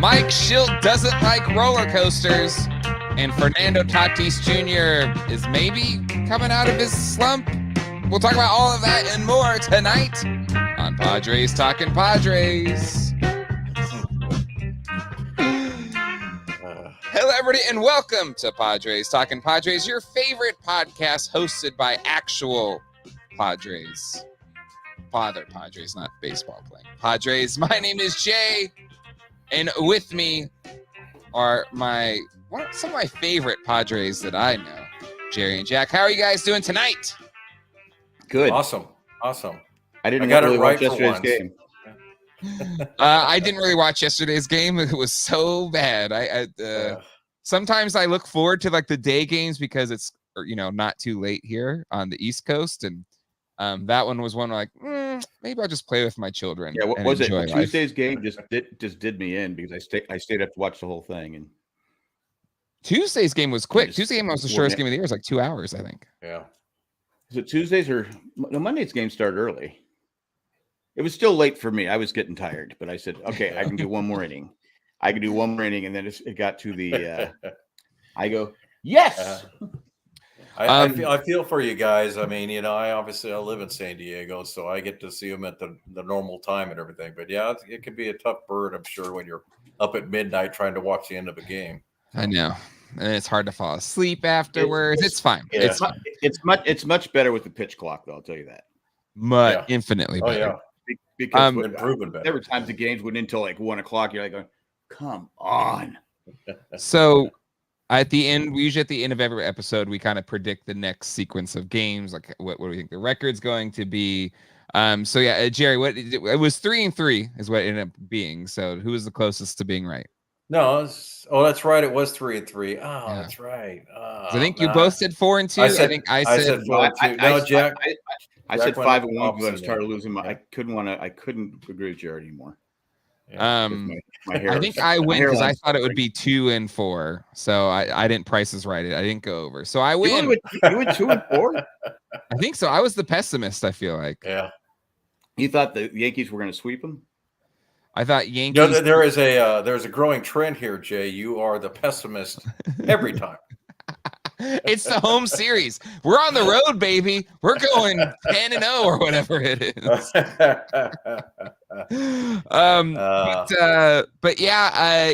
Mike Schilt doesn't like roller coasters, and Fernando Tatis Jr. is maybe coming out of his slump. We'll talk about all of that and more tonight on Padres Talkin Padres. Hello, everybody, and welcome to Padres Talkin Padres, your favorite podcast hosted by actual Padres. Father Padres, not baseball playing Padres. My name is Jay, and with me are some of my favorite Padres that I know, Jerry and Jack. How are you guys doing tonight? Good. Awesome. I didn't really watch yesterday's game. I didn't really watch yesterday's game. It was so bad. Sometimes I look forward to like the day games because it's not too late here on the East Coast, and that one was one like maybe I'll just play with my children. Yeah, what was it? Life. Tuesday's game just did me in because I stayed up to watch the whole thing. And Tuesday's game was quick. Tuesday's game was the shortest game of the year. It was like 2 hours, I think. Yeah. Is it Tuesdays or no? Monday's game started early. It was still late for me. I was getting tired, but I said, okay, I can do one more inning. And then it got to the. I go, yes. I feel for you guys. I mean, I live in San Diego, so I get to see them at the normal time and everything. But yeah, it can be a tough bird, I'm sure, when you're up at midnight trying to watch the end of a game. I know, and it's hard to fall asleep afterwards. It's fine. Yeah. It's much better with the pitch clock, though. I'll tell you that. Infinitely better. Oh yeah, because improving better. There were times the games went until like 1 o'clock. You're like, going, come on. So at the end, usually at the end of every episode, we kind of predict the next sequence of games, like what do we think the record's going to be. So yeah, Jerry, it was 3-3 is what it ended up being. So who was the closest to being right? No, that's right. It was 3-3. Oh, yeah. That's right. I think you both said 4-2. I said 4-2. No, Jack. I said 5-1 because I started losing my. I couldn't agree with Jared anymore. Yeah. My hair, I think I win because I thought it would be 2-4. So I didn't price this right. I didn't go over. So I win. You went 2-4? I think so. I was the pessimist, I feel like. Yeah. You thought the Yankees were going to sweep them? I thought Yankees. There's a growing trend here, Jay. You are the pessimist every time. It's the home series. We're on the road, baby. We're going 10-0 or whatever it is. But yeah,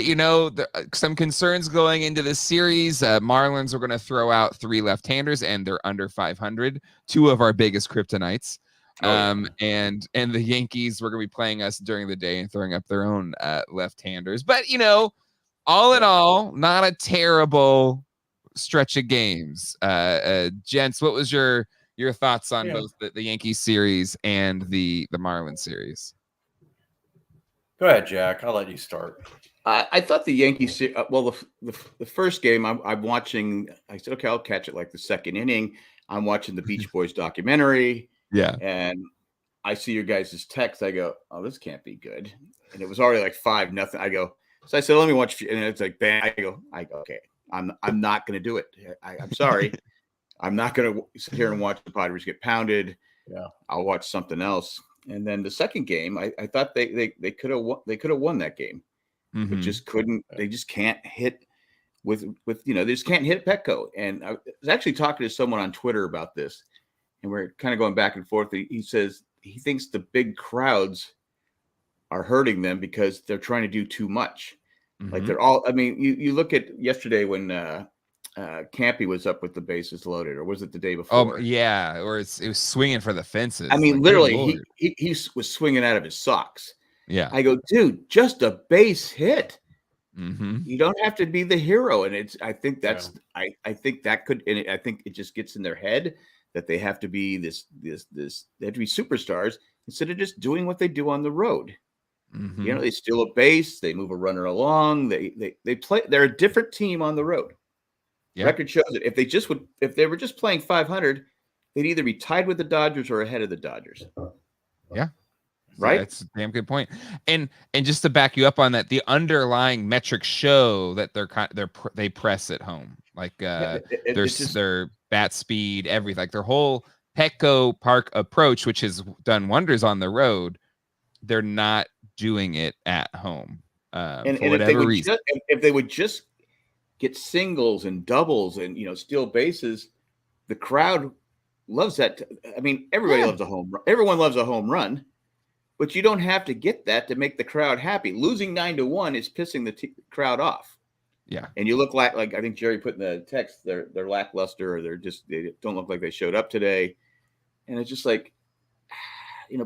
some concerns going into this series. Marlins are going to throw out 3 left-handers, and they're under 500. 2 of our biggest kryptonites. And the Yankees were going to be playing us during the day and throwing up their own left-handers. But all in all, not a terrible stretch of games. Gents, what was your thoughts on both the Yankees series and the Marlins series? Go ahead, Jack. I'll let you start. I thought the Yankees. Well, the first game I'm watching. I said, okay, I'll catch it like the second inning. I'm watching the Beach Boys documentary. Yeah. And I see your guys' text. I go, oh, this can't be good. And it was already like 5-0. I go, so I said, let me watch. And it's like, bang. I go, okay. I'm not going to do it. I'm sorry. I'm not going to sit here and watch the Padres get pounded. Yeah. I'll watch something else. And then the second game, I thought they could have won that game, but just couldn't. They just can't hit with they just can't hit Petco. And I was actually talking to someone on Twitter about this, and we're kind of going back and forth. He says he thinks the big crowds are hurting them because they're trying to do too much. Like they're all. I mean, you look at yesterday when Campy was up with the bases loaded, or was it the day before? Oh yeah, or it was swinging for the fences. I mean, literally, he was swinging out of his socks. Yeah, I go, dude, just a base hit. Mm-hmm. You don't have to be the hero, and I think that could, and I think it just gets in their head that they have to be they have to be superstars instead of just doing what they do on the road. Mm-hmm. They steal a base, they move a runner along, they play. They're a different team on the road. Yeah. Record shows it. If they were just playing 500, they'd either be tied with the Dodgers or ahead of the Dodgers. Yeah, right. That's a damn good point. And just to back you up on that, the underlying metrics show that they press at home, like their bat speed, everything, like their whole Petco Park approach, which has done wonders on the road. They're not doing it at home. for whatever reason. If they would just get singles and doubles and steal bases, the crowd loves that. I mean, everybody loves a home run. Everyone loves a home run, but you don't have to get that to make the crowd happy. Losing 9-1 is pissing the crowd off. Yeah, and you look like I think Jerry put in the text, they're lackluster, or they don't look like they showed up today, and it's just like,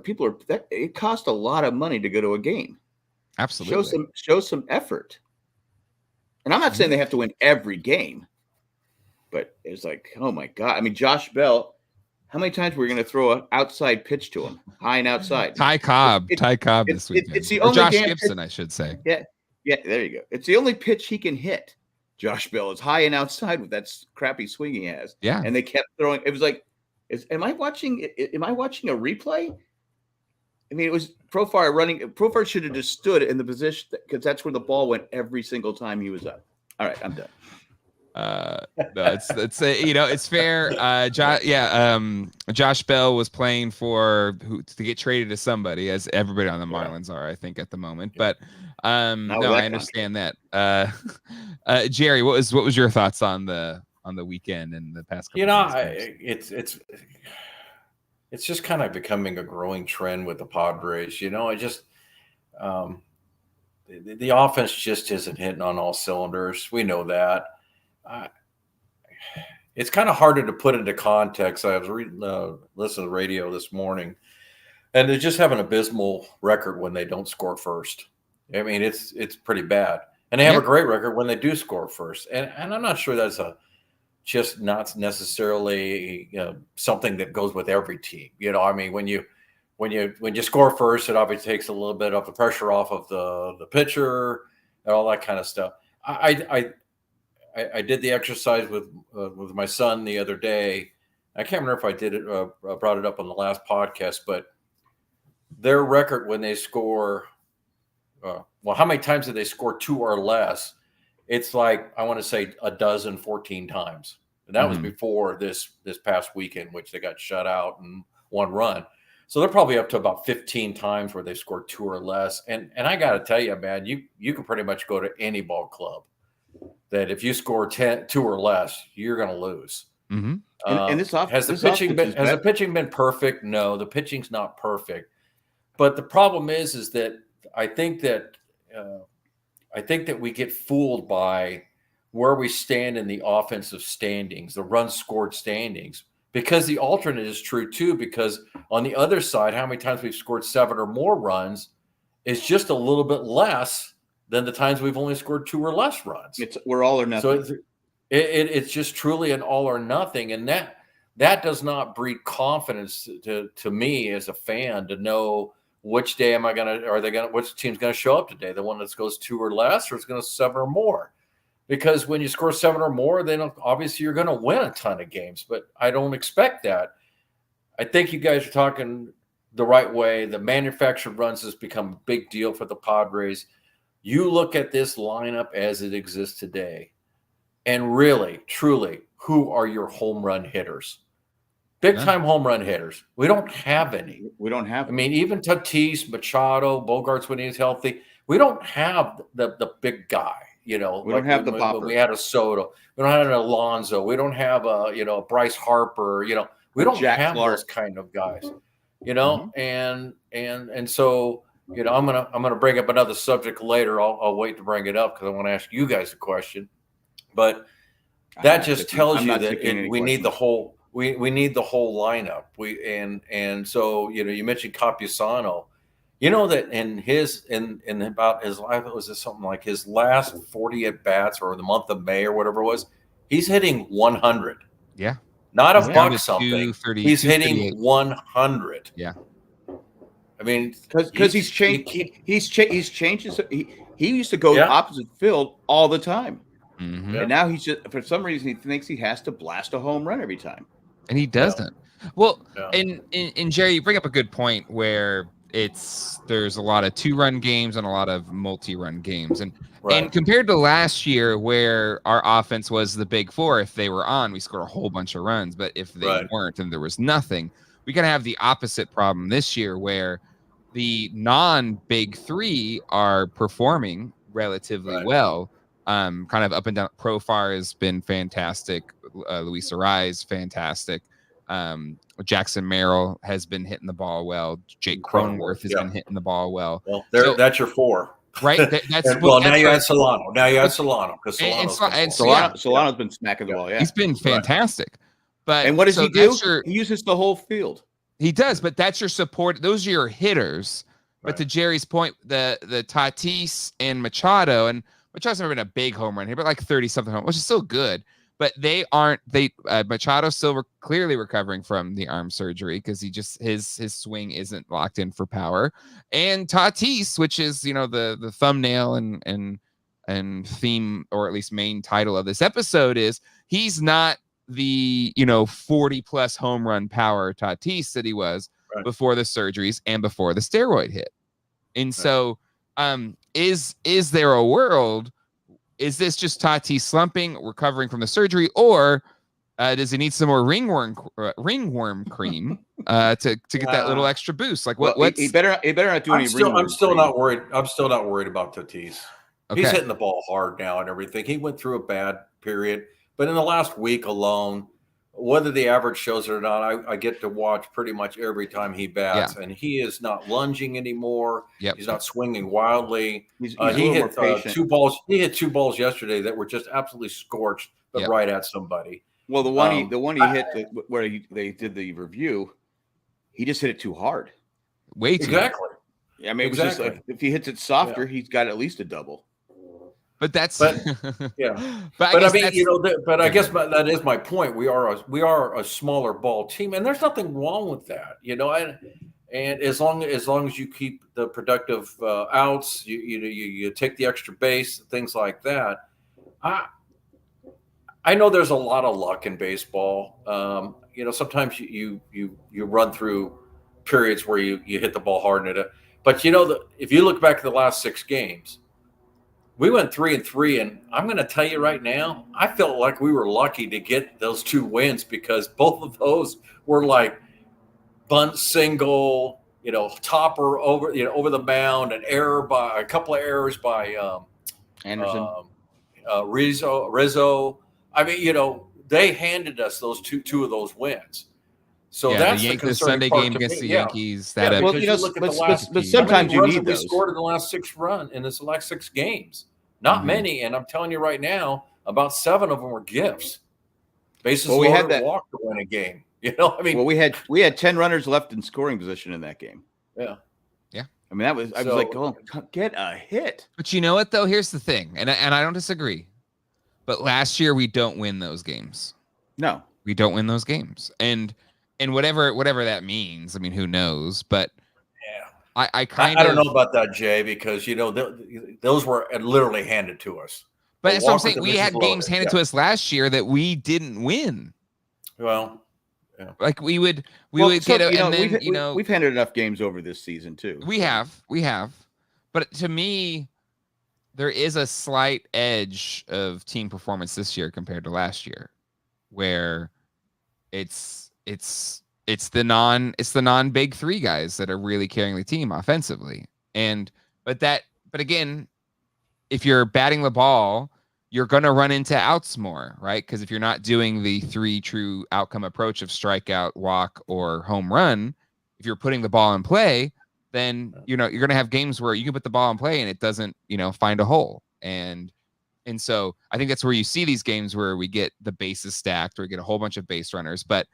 people are that it costs a lot of money to go to a game. Absolutely, show some effort. And I'm not saying they have to win every game, but it's like, oh my God! I mean, Josh Bell. How many times were we going to throw an outside pitch to him, high and outside? Ty Cobb this weekend. It's the only Josh Gibson, I should say. Yeah, there you go. It's the only pitch he can hit. Josh Bell is high and outside with that crappy swing he has. Yeah, and they kept throwing. It was like, am I watching a replay? I mean, it was Profar running. Profar should have just stood in the position because that's where the ball went every single time he was up. All right, I'm done. No, it's fair. Josh Bell was playing to get traded to somebody, as everybody on the Marlins are, I think, at the moment. But I understand that. Jerry, what was your thoughts on the weekend and the past couple it's just kind of becoming a growing trend with the Padres. The offense just isn't hitting on all cylinders. We know that. It's kind of harder to put into context. I was listening to the radio this morning, and they just have an abysmal record when they don't score first. I mean, it's pretty bad, and they have a great record when they do score first. And I'm not sure that's just not necessarily something that goes with every team. I mean, when you score first, it obviously takes a little bit of the pressure off of the pitcher and all that kind of stuff. I did the exercise with my son the other day. I can't remember if I did it, brought it up on the last podcast, but their record when they score, how many times did they score 2 or less? It's like, I want to say 14 times. And that was before this past weekend, which they got shut out and 1 run. So they're probably up to about 15 times where they scored 2 or less. And I got to tell you, man, you can pretty much go to any ball club that if you score 2 or less, you're going to lose. Mm-hmm. And this has the pitching been perfect? No, the pitching's not perfect. But the problem is that I think that we get fooled by where we stand in the offensive standings, the runs scored standings, because the alternate is true too. Because on the other side, how many times we've scored 7 or more runs is just a little bit less than the times we've only scored 2 or less runs. We're all or nothing. So it's just truly an all or nothing, and that does not breed confidence to me as a fan to know which day which team's gonna show up today, the one that goes 2 or less, or it's gonna 7 or more. Because when you score 7 or more, then obviously you're gonna win a ton of games. But I don't expect that. I think you guys are talking the right way. The manufactured runs has become a big deal for the Padres. You look at this lineup as it exists today, and really, truly, who are your home run hitters? Big-time home run hitters. We don't have any. We don't have. I mean, even Tatis, Machado, Bogarts when he's healthy, we don't have the big guy. We don't have the popper. We had a Soto. We don't have an Alonso. We don't have a Bryce Harper. We don't have those kind of guys. And so. I'm gonna bring up another subject later. I'll wait to bring it up because I want to ask you guys a question. But that just tells you that we need the whole we need the whole lineup. So you mentioned Campusano. That in about his life, it was something like his last 40 at bats or the month of May or whatever it was, he's hitting 100. Yeah, not a buck something. He's hitting 100. Yeah. I mean, because he's changed. He's changed his. He used to go the opposite field all the time, and now he's just for some reason he thinks he has to blast a home run every time, and he doesn't. Well, and Jerry, you bring up a good point where there's a lot of 2-run games and a lot of multi-run games, and compared to last year where our offense was the big 4, if they were on, we scored a whole bunch of runs, but if they weren't and there was nothing. We gotta have the opposite problem this year where the non-big three are performing relatively well. Kind of up and down. Profar has been fantastic. Luis Arraez, fantastic. Jackson Merrill has been hitting the ball well. Jake Cronenworth has been hitting the ball well. Well, that's your four. Right. Now you add Solano. Now you add Solano because Solano's been smacking the ball. Yeah, he's been fantastic. But and what does he do? He uses the whole field. He does, but that's your support. Those are your hitters. But to Jerry's point, the Tatis and Machado's never been a big home run here, but like 30-something home, which is still good. But Machado's still clearly recovering from the arm surgery because his swing isn't locked in for power. And Tatis, which is the thumbnail and theme, or at least main title of this episode, is he's not the 40+ home run power Tatis that he was before the surgeries and before the steroid hit. And so is there a world? Is this just Tatis slumping, recovering from the surgery, or does he need some more ringworm cream to get that little extra boost? Like what? He better not do any. I'm still not worried. I'm still not worried about Tatis. Okay. He's hitting the ball hard now and everything. He went through a bad period, but in the last week alone, whether the average shows it or not, I get to watch pretty much every time he bats, and he is not lunging anymore. Yep. He's not swinging wildly. He hit 2 balls. He hit 2 balls yesterday that were just absolutely scorched, but right at somebody. Well, the one he hit where they did the review, he just hit it too hard. Way too exactly. hard. Yeah, I mean, it was just like, if he hits it softer, he's got at least a double. But that's but I guess that is my point. We are a smaller ball team, and there's nothing wrong with that, and as long as you keep the productive outs, you take the extra base, things like that. I know there's a lot of luck in baseball. Sometimes you run through periods where you hit the ball hard in it, but if you look back at the last 6 games. We went 3-3, and I'm going to tell you right now, I felt like we were lucky to get those 2 wins because both of those were like bunt single, topper over the mound, a couple of errors by Anderson, Rizzo. I mean, they handed us those two of those wins. So that's the Sunday part game against the Yankees. But sometimes you need those. We scored in the last 6 games. Not many, and I'm telling you right now, about 7 of them were gifts. Bases loaded, walked to win a game. we had 10 runners left in scoring position in that game. Yeah. I mean, I was like, oh, get a hit. But you know what though? Here's the thing, and I don't disagree. But last year we don't win those games. No, we don't win those games, and whatever that means. I mean, who knows? But I don't know about that, Jay, because those were literally handed to us. But that's what I'm saying. We had games handed to us last year that we didn't win. Well, like we would get we've handed enough games over this season too. We have. But to me, there is a slight edge of team performance this year compared to last year, where it's the non big 3 guys that are really carrying the team offensively. But again, if you're batting the ball, you're going to run into outs more, right? Because if you're not doing the 3 true outcome approach of strikeout, walk, or home run, if you're putting the ball in play, then you're going to have games where you can put the ball in play and it doesn't, find a hole. And so I think that's where you see these games where we get the bases stacked or we get a whole bunch of base runners. But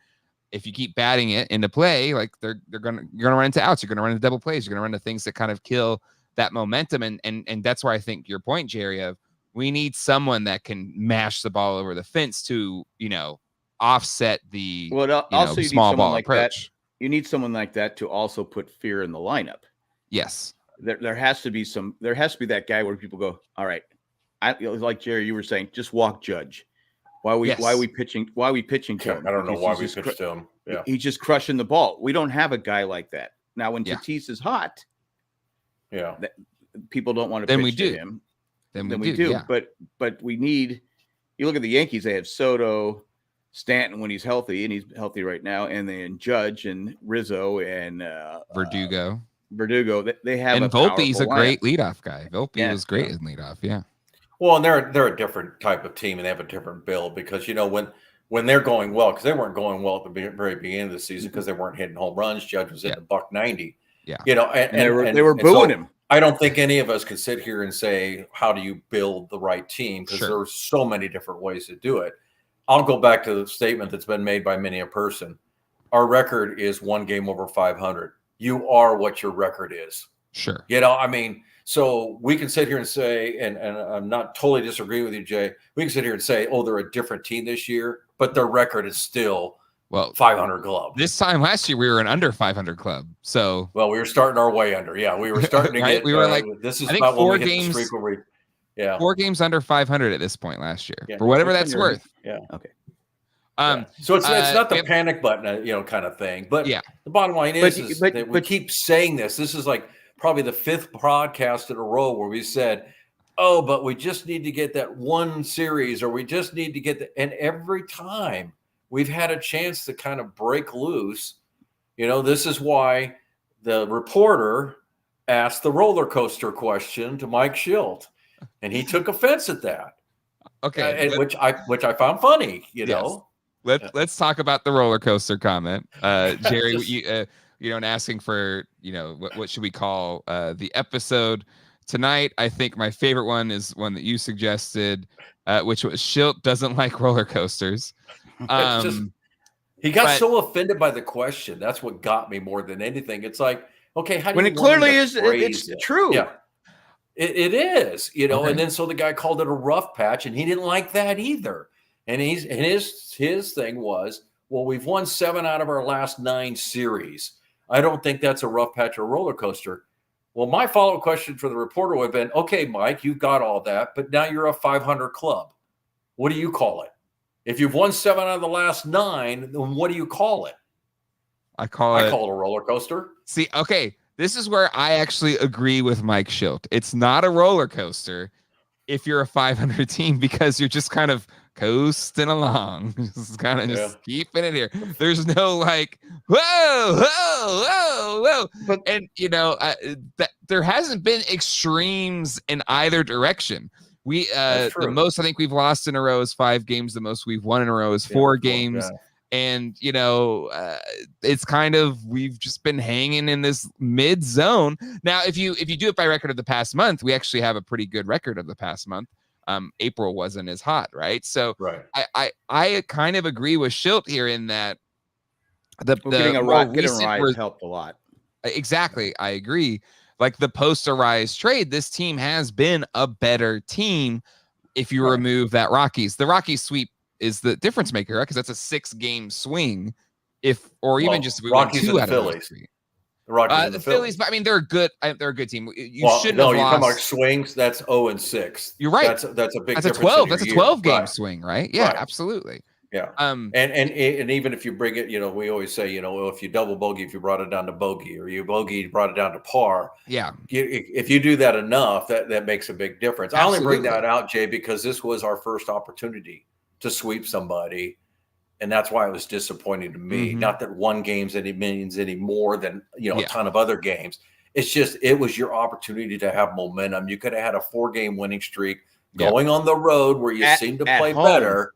if you keep batting it into play, like you're gonna run into outs, you're gonna run into double plays, you're gonna run into things that kind of kill that momentum. And that's where I think your point, Jerry, of we need someone that can mash the ball over the fence to offset the small ball approach. You need someone like that to also put fear in the lineup. Yes, there has to be that guy where people go, all right, like Jerry, you were saying, just walk Judge. Why are we pitching to him? I don't know why we pitched to him. Yeah. He's just crushing the ball. We don't have a guy like that. Now, when Tatis is hot, people don't want to pitch to him. Then we do. Yeah. But we need – you look at the Yankees, they have Soto, Stanton when he's healthy, and he's healthy right now, and then Judge and Rizzo and Verdugo. Verdugo. They have and Volpe's a great leadoff guy. Volpe was great in leadoff. Yeah. Well, and they're a different type of team, and they have a different build because when they're going well, because they weren't going well at the very beginning of the season because they weren't hitting home runs. Judge was hitting $190. Yeah. And they were booing him. I don't think any of us can sit here and say, how do you build the right team? Because there's so many different ways to do it. I'll go back to the statement that's been made by many a person. Our record is 1 game over 500. You are what your record is. Sure. So we can sit here and say, and I'm not totally disagreeing with you, Jay. We can sit here and say, oh, they're a different team this year, but their record is still 500 club. This time last year, we were an under 500 club. So, we were starting our way under. Yeah, we were starting to get. We were like, this is I think about 4 when we games. Hit the streak where we, 4 games under 500 at this point last year, for whatever that's worth. Yeah. Okay. So it's not the panic button, kind of thing. But the bottom line is that we keep saying this. This is like probably the 5th podcast in a row where we said, "Oh, but we just need to get that one series, or we just need to get the." And every time we've had a chance to kind of break loose, this is why the reporter asked the roller coaster question to Mike Schilt, and he took offense at that. Okay, which I found funny. Let's talk about the roller coaster comment, Jerry. And asking for what should we call the episode tonight? I think my favorite one is one that you suggested, which was Schilt doesn't like roller coasters. He got so offended by the question. That's what got me more than anything. It's like, okay, how do when you it clearly is? It's true. Yeah, it is. And then so the guy called it a rough patch, and he didn't like that either. And his thing was, well, we've won 7 out of our last 9 series. I don't think that's a rough patch or roller coaster. Well, my follow-up question for the reporter would have been, okay, Mike, you got all that, but now you're a 500 club. What do you call it? If you've won 7 out of the last 9, then what do you call it? I call it a roller coaster. See, okay, this is where I actually agree with Mike Schilt. It's not a roller coaster if you're a 500 team because you're just kind of coasting along, just keeping it here. There's no like, whoa. But, and there hasn't been extremes in either direction. We the most I think we've lost in a row is 5 games. The most we've won in a row is 4 games. And it's kind of, we've just been hanging in this mid zone. Now, if you do it by record of the past month, we actually have a pretty good record of the past month. April wasn't as hot, right? So I kind of agree with Schilt here in that getting a rise helped a lot. Exactly, I agree. Like the post-Arise trade, this team has been a better team if you remove that Rockies. The Rockies sweep is the difference maker, right? Because that's a 6-game swing. Just if we won 2 out of those 3. The Phillies, but I mean, they're a good team. You shouldn't have lost. You're talking about swings. That's 0-6. You're right. That's a big. That's a 12. That's a 12-game swing, right? Yeah, absolutely. Yeah. And even if you bring it, we always say, if you double bogey, if you brought it down to bogey, or you bogey brought it down to par. Yeah. If you do that enough, that makes a big difference. Absolutely. I only bring that out, Jay, because this was our first opportunity to sweep somebody. And that's why it was disappointing to me. Mm-hmm. Not that 1 game means any more than a ton of other games. It's just it was your opportunity to have momentum. You could have had a 4-game winning streak going on the road where you seem to play better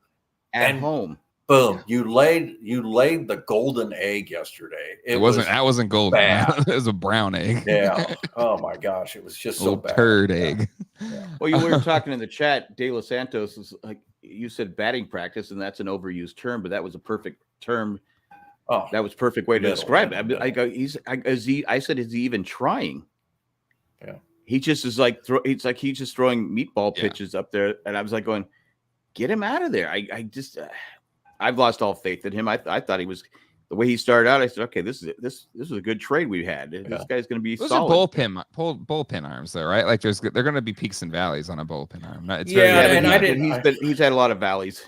at home. Boom! You laid the golden egg yesterday. That wasn't golden. It was a brown egg. Yeah. Oh my gosh, it was just so bad. Turd egg. Yeah. Well, we were talking in the chat. De Los Santos is like, you said batting practice, and that's an overused term, but that was a perfect term. Oh, that was a perfect way to describe it. I said, is he even trying? Yeah. He just is like, he's just throwing meatball pitches up there. And I was like going, get him out of there. I've lost all faith in him. I thought he was, the way he started out, I said, okay, this is a good trade we've had. This guy's going to be solid. Those are bullpen arms, though, right? Like they're going to be peaks and valleys on a bullpen arm. He's had a lot of valleys.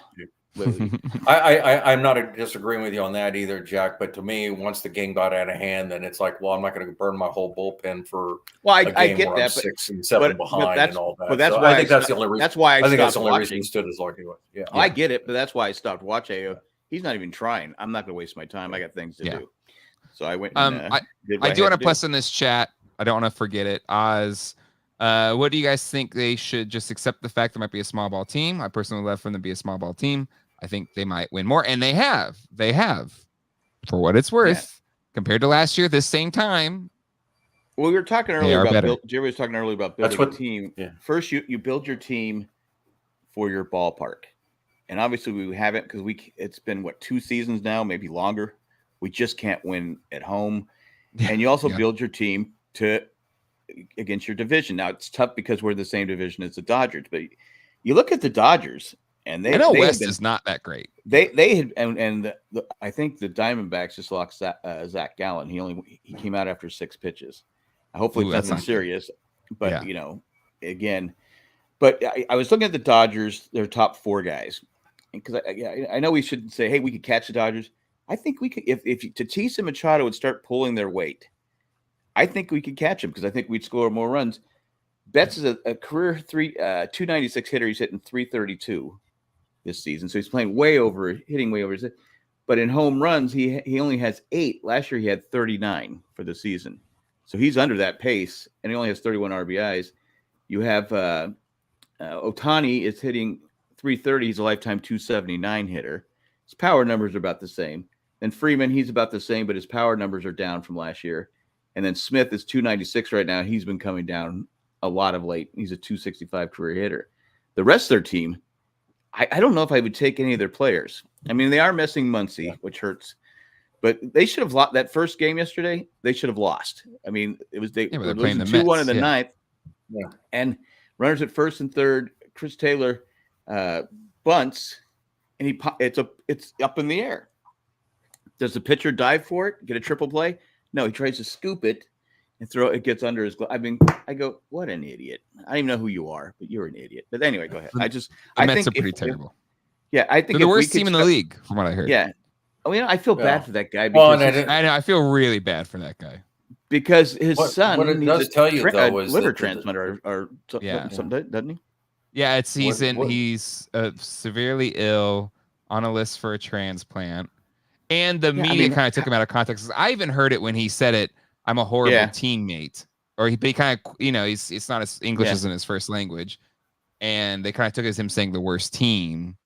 I'm not disagreeing with you on that either, Jack. But to me, once the game got out of hand, then it's like, well, I'm not going to burn my whole bullpen for. Well, I get that, 6 and 7 behind and all that. But that's why I think that's the only reason. That's why I think that's the only reason he stood as like he was. Yeah, I get it, but that's why I stopped watching. He's not even trying. I'm not going to waste my time. I got things to do. So I went. I do want to plus in this chat. I don't want to forget it. Oz, what do you guys think? They should just accept the fact there might be a small ball team. I personally love for them to be a small ball team. I think they might win more, and they have. They have, for what it's worth, compared to last year, this same time. Well, we were talking earlier about Jerry was talking earlier about building a team. Yeah. First, you build your team for your ballpark, and obviously we haven't because it's been 2 seasons now, maybe longer. We just can't win at home, and you also build your team against your division. Now it's tough because we're the same division as the Dodgers, but you look at the Dodgers, and they West is not that great. They had I think the Diamondbacks just lost Zach Gallen. He came out after 6 pitches. Hopefully it's nothing serious, but again, but I was looking at the Dodgers, their top 4 guys, because I know we shouldn't say, hey, we could catch the Dodgers. I think we could if Tatis and Machado would start pulling their weight. I think we could catch them because I think we'd score more runs. Betts is a career 296 hitter. He's hitting 332 this season, so he's hitting way over his. But in home runs, he only has 8. Last year he had 39 for the season. So he's under that pace, and he only has 31 RBIs. You have Ohtani is hitting 330. He's a lifetime 279 hitter. His power numbers are about the same. And Freeman, he's about the same, but his power numbers are down from last year. And then Smith is 296 right now. He's been coming down a lot of late. He's a 265 career hitter. The rest of their team, I don't know if I would take any of their players. I mean, they are missing Muncy, which hurts. But they should have lost that first game yesterday. They should have lost. I mean, it was they were losing 2-1 in the ninth. Yeah. And runners at first and third, Chris Taylor bunts, and it's up in the air. Does the pitcher dive for it? Get a triple play? No, he tries to scoop it and throw it. It gets under his glove. I mean, I go, what an idiot! I don't even know who you are, but you're an idiot. But anyway, go ahead. I Mets are pretty terrible. I think they're the worst team in the league, from what I heard. Yeah. I mean, I feel bad for that guy. Because I know. I feel really bad for that guy because his son what it does tell you though is liver transplant or something, doesn't he? Yeah, he's severely ill on a list for a transplant, and the media kind of took him out of context. I even heard it when he said it. I'm a horrible teammate, or he kind of it's not as English isn't his first language, and they kind of took it as him saying the worst team.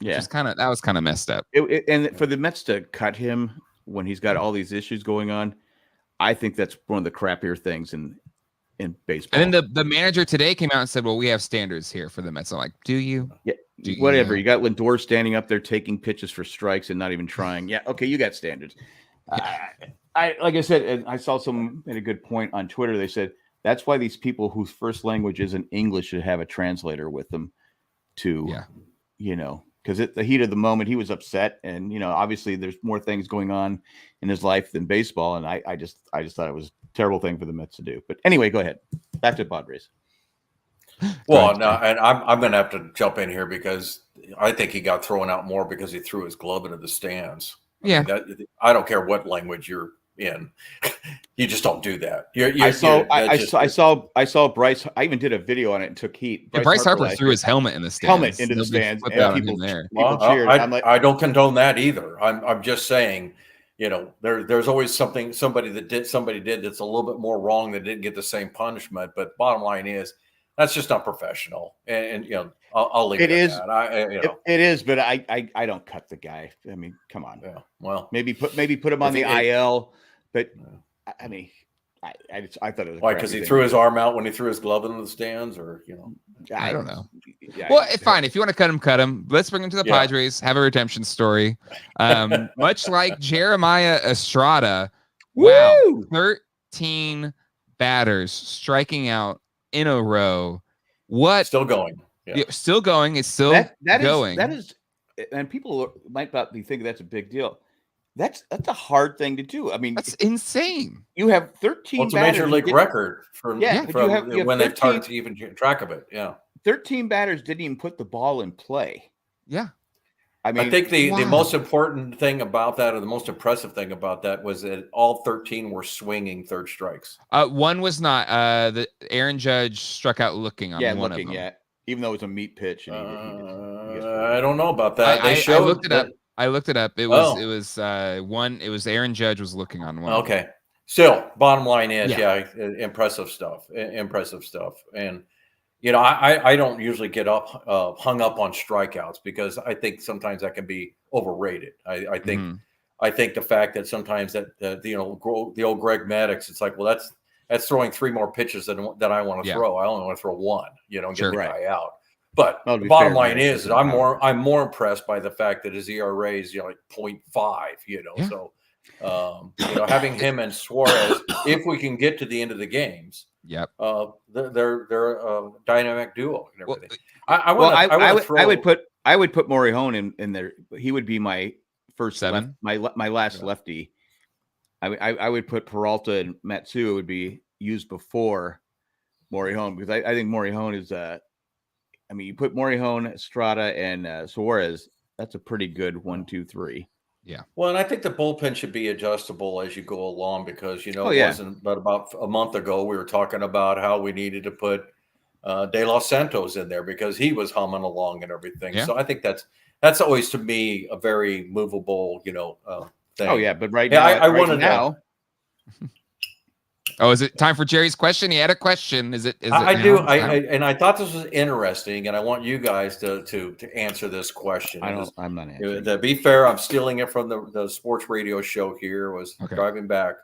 Yeah, that was kind of messed up. And for the Mets to cut him when he's got all these issues going on, I think that's one of the crappier things in baseball. And then the manager today came out and said, "Well, we have standards here for the Mets." I'm like, "Do you?" Yeah, whatever. You got Lindor standing up there taking pitches for strikes and not even trying. Yeah, okay, you got standards. Like I said, and I saw someone made a good point on Twitter. They said that's why these people whose first language isn't English should have a translator with them because at the heat of the moment, he was upset. And, obviously there's more things going on in his life than baseball. And I just thought it was a terrible thing for the Mets to do. But anyway, go ahead. Back to Padres. Well, no, and I'm going to have to jump in here because I think he got thrown out more because he threw his glove into the stands. I don't care what language you're in. You just don't do that. I saw Bryce. I even did a video on it and took heat. Bryce Harper threw his helmet in the stands. Helmet into the stands. And people cheered. I don't condone that either. I'm just saying, there's always somebody did that's a little bit more wrong that didn't get the same punishment. But bottom line is that's just not professional. And I'll leave it at that. It is, but I don't cut the guy. I mean, come on. Yeah. Well, maybe put him on the IL. But I mean, I thought it was why, because he threw his arm out when he threw his glove into the stands, or I don't know. Well, fine. If you want to cut him. Let's bring him to the Padres. Have a redemption story. Much like Jeremiah Estrada. Wow, 13 batters striking out in a row. What? Still going. Yeah. Still going. It's still going. That is, and people might not be thinking that's a big deal. That's a hard thing to do. I mean, that's insane. You have 13. It's a major league record from you have when they've started to even keep track of it. Yeah, 13 batters didn't even put the ball in play. Yeah, I think the most important thing about that, or the most impressive thing about that, was that all 13 were swinging third strikes. One was not. The Aaron Judge struck out looking on one of them. Yeah, even though it was a meat pitch. And I don't know about that. I looked it up. I looked it up. It was one. It was Aaron Judge was looking on one. Okay. Still, bottom line is, impressive stuff. Impressive stuff. And, I don't usually get hung up on strikeouts because I think sometimes that can be overrated. I think the fact that sometimes the old Greg Maddux, it's like, well, that's throwing 3 more pitches that I want to throw. I only want to throw 1, get the guy out. But the bottom line is that I'm more impressed by the fact that his ERA is like 0.5. So having him and Suarez, if we can get to the end of the games, they're a dynamic duo and everything. I would put Morihone in there. He would be my first 7, my last lefty. I would put Peralta and Matsuo would be used before Morihone because I think Morihone is you put Morihone, Estrada, and Suarez. That's a pretty good 1, 2, 3. Yeah. Well, and I think the bullpen should be adjustable as you go along because, it wasn't but about a month ago we were talking about how we needed to put De Los Santos in there because he was humming along and everything. Yeah. So I think that's always to me a very movable, thing. Oh yeah, but right now, I want to know. Oh, is it time for Jerry's question? He had a question. Is it? I do. I thought this was interesting, and I want you guys to answer this question. I'm not answering. To be fair, I'm stealing it from the sports radio show here. Was driving back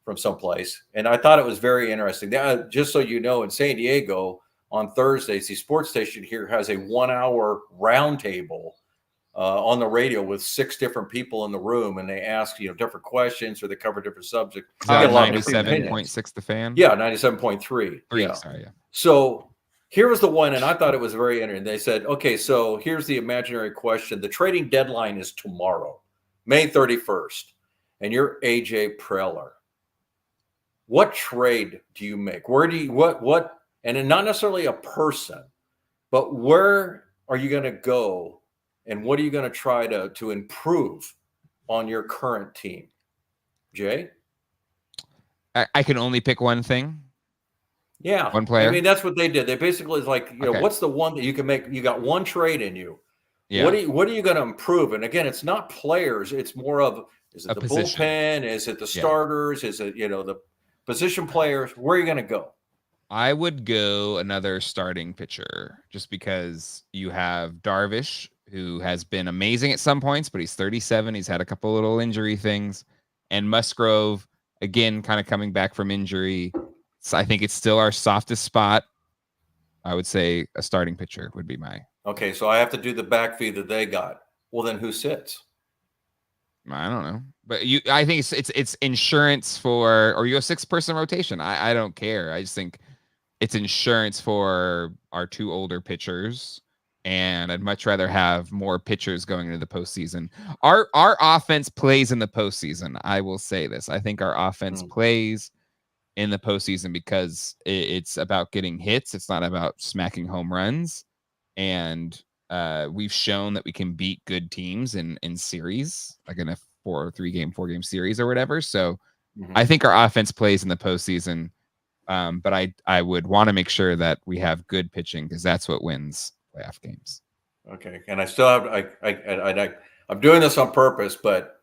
from someplace, and I thought it was very interesting. Just so you know, in San Diego on Thursdays, the sports station here has a 1-hour roundtable on the radio with 6 different people in the room, and they ask different questions or they cover different subjects. 97.6 the Fan. Yeah, 97.3. Yeah. Sorry, yeah. So here was the one, and I thought it was very interesting. They said, okay, so here's the imaginary question. The trading deadline is tomorrow, May 31st, and you're AJ Preller. What trade do you make? Where do you what? And not necessarily a person, but where are you going to go? And what are you going to try to improve on your current team? Jay? I can only pick one thing. Yeah. One player. I mean, that's what they did. They basically is like, what's the one that you can make? You got one trade in you. Yeah. What are you going to improve? And again, it's not players. It's more of, is it the position. Bullpen? Is it the starters? Is it, the position players? Where are you going to go? I would go another starting pitcher just because you have Darvish, who has been amazing at some points, but he's 37. He's had a couple little injury things. And Musgrove, again, kind of coming back from injury. So I think it's still our softest spot. I would say a starting pitcher would be my. Okay, so I have to do the back feed that they got. Well, then who sits? I don't know. But I think it's insurance for, or you have 6-person rotation. I don't care. I just think it's insurance for our 2 older pitchers. And I'd much rather have more pitchers going into the postseason. Our offense plays in the postseason. I will say this. I think our offense plays in the postseason because it's about getting hits. It's not about smacking home runs. And we've shown that we can beat good teams in series, like in a 4-game series or whatever. So I think our offense plays in the postseason. But I would want to make sure that we have good pitching because that's what wins playoff games. Okay, and I still have I'm doing this on purpose, but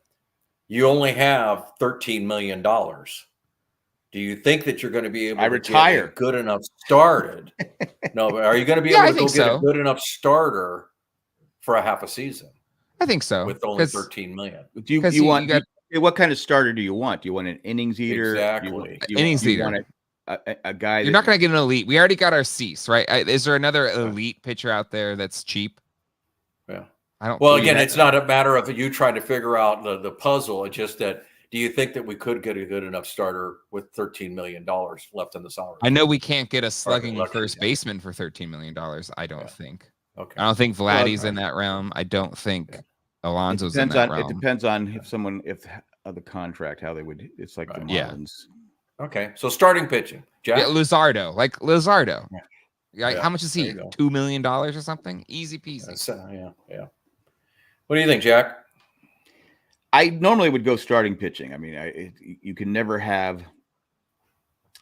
you only have $13 million. Do you think that you're going to be able to get a good enough started? No, but are you going to be able to get a good enough starter for a half a season? I think so. With only $13 million. Do you want what kind of starter do you want? Do you want an innings eater? Exactly. Innings eater. Want a guy. You're not going to get an elite. We already got our Cease, right? Is there another elite pitcher out there that's cheap? Yeah. I don't. Well, again, it's not a matter of you trying to figure out the puzzle. It's just that, do you think that we could get a good enough starter with $13 million left in the salary? I know we can't get a slugging first baseman for $13 million. I don't think. Okay. I don't think Vladdy's in that realm. I don't think Alonso's in that realm. It depends on if the contract, how they would. It's like the Marlins. Okay, so starting pitching, Jack? Yeah, Luzardo. Yeah. How much is he? $2 million or something? Easy peasy. Yeah. What do you think, Jack? I normally would go starting pitching. I mean, you can never have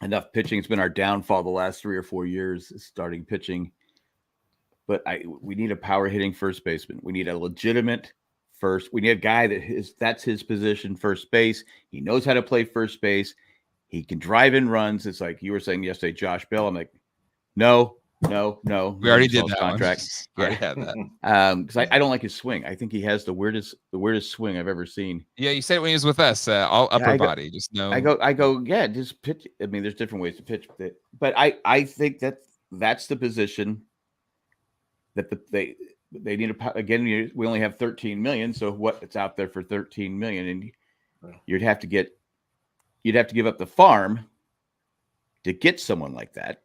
enough pitching. It's been our downfall the last 3 or 4 years, starting pitching. But we need a power hitting first baseman. We need a legitimate first. We need a guy that's his position, first base. He knows how to play first base. He can drive in runs. It's like you were saying yesterday, Josh Bell. I'm like, no. We already did that contract. Already had that. Because I don't like his swing. I think he has the weirdest swing I've ever seen. Yeah, you said it when he was with us, all upper body, just no. I go, yeah, just pitch. I mean, there's different ways to pitch, but I think that's the position that they need again. We only have 13 million, so it's out there for 13 million, and you'd have to give up the farm to get someone like that.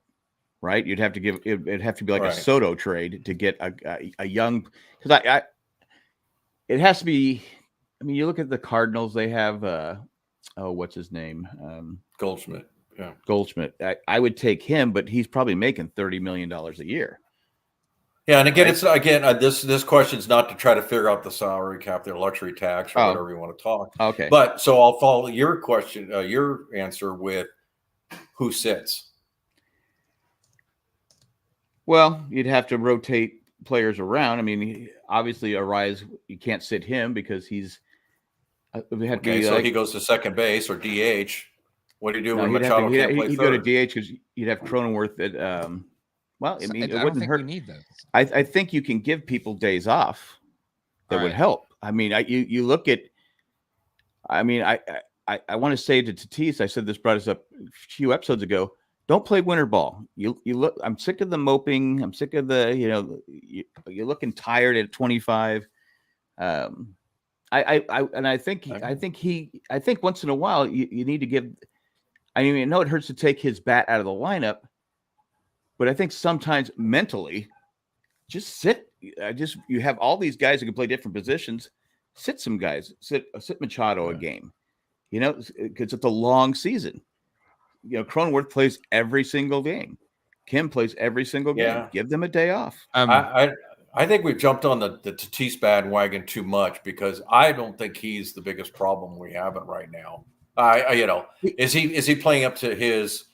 Right, it'd have to be like a Soto trade to get a young, because it has to be. I mean, you look at the Cardinals; they have what's his name, Goldschmidt. Yeah, Goldschmidt. I would take him, but he's probably making $30 million a year. Yeah, and again, it's this question's not to try to figure out the salary cap, the luxury tax, or whatever you want to talk. Okay, but so I'll follow your question, your answer with who sits. Well, you'd have to rotate players around. I mean, obviously, Arise, you can't sit him because he's. He goes to second base or DH. What do you do when Machado can't play third? He'd go to DH because you'd have Cronenworth at. Well, I mean, it wouldn't hurt. Need those. I think you can give people days off. That would help. I mean, you look at. I mean, I want to say to Tatis, I said this brought us up a few episodes ago. Don't play winter ball. You look. I'm sick of the moping. I'm sick of the you're looking tired at 25. I think once in a while you need to give. I mean, I know it hurts to take his bat out of the lineup, but I think sometimes mentally, just sit. You have all these guys who can play different positions. Sit some guys. Sit Machado a game. Because it's a long season. Cronenworth plays every single game. Kim plays every single game. Yeah. Give them a day off. I think we've jumped on the Tatis bandwagon too much because I don't think he's the biggest problem we have right now. Is he playing up to his,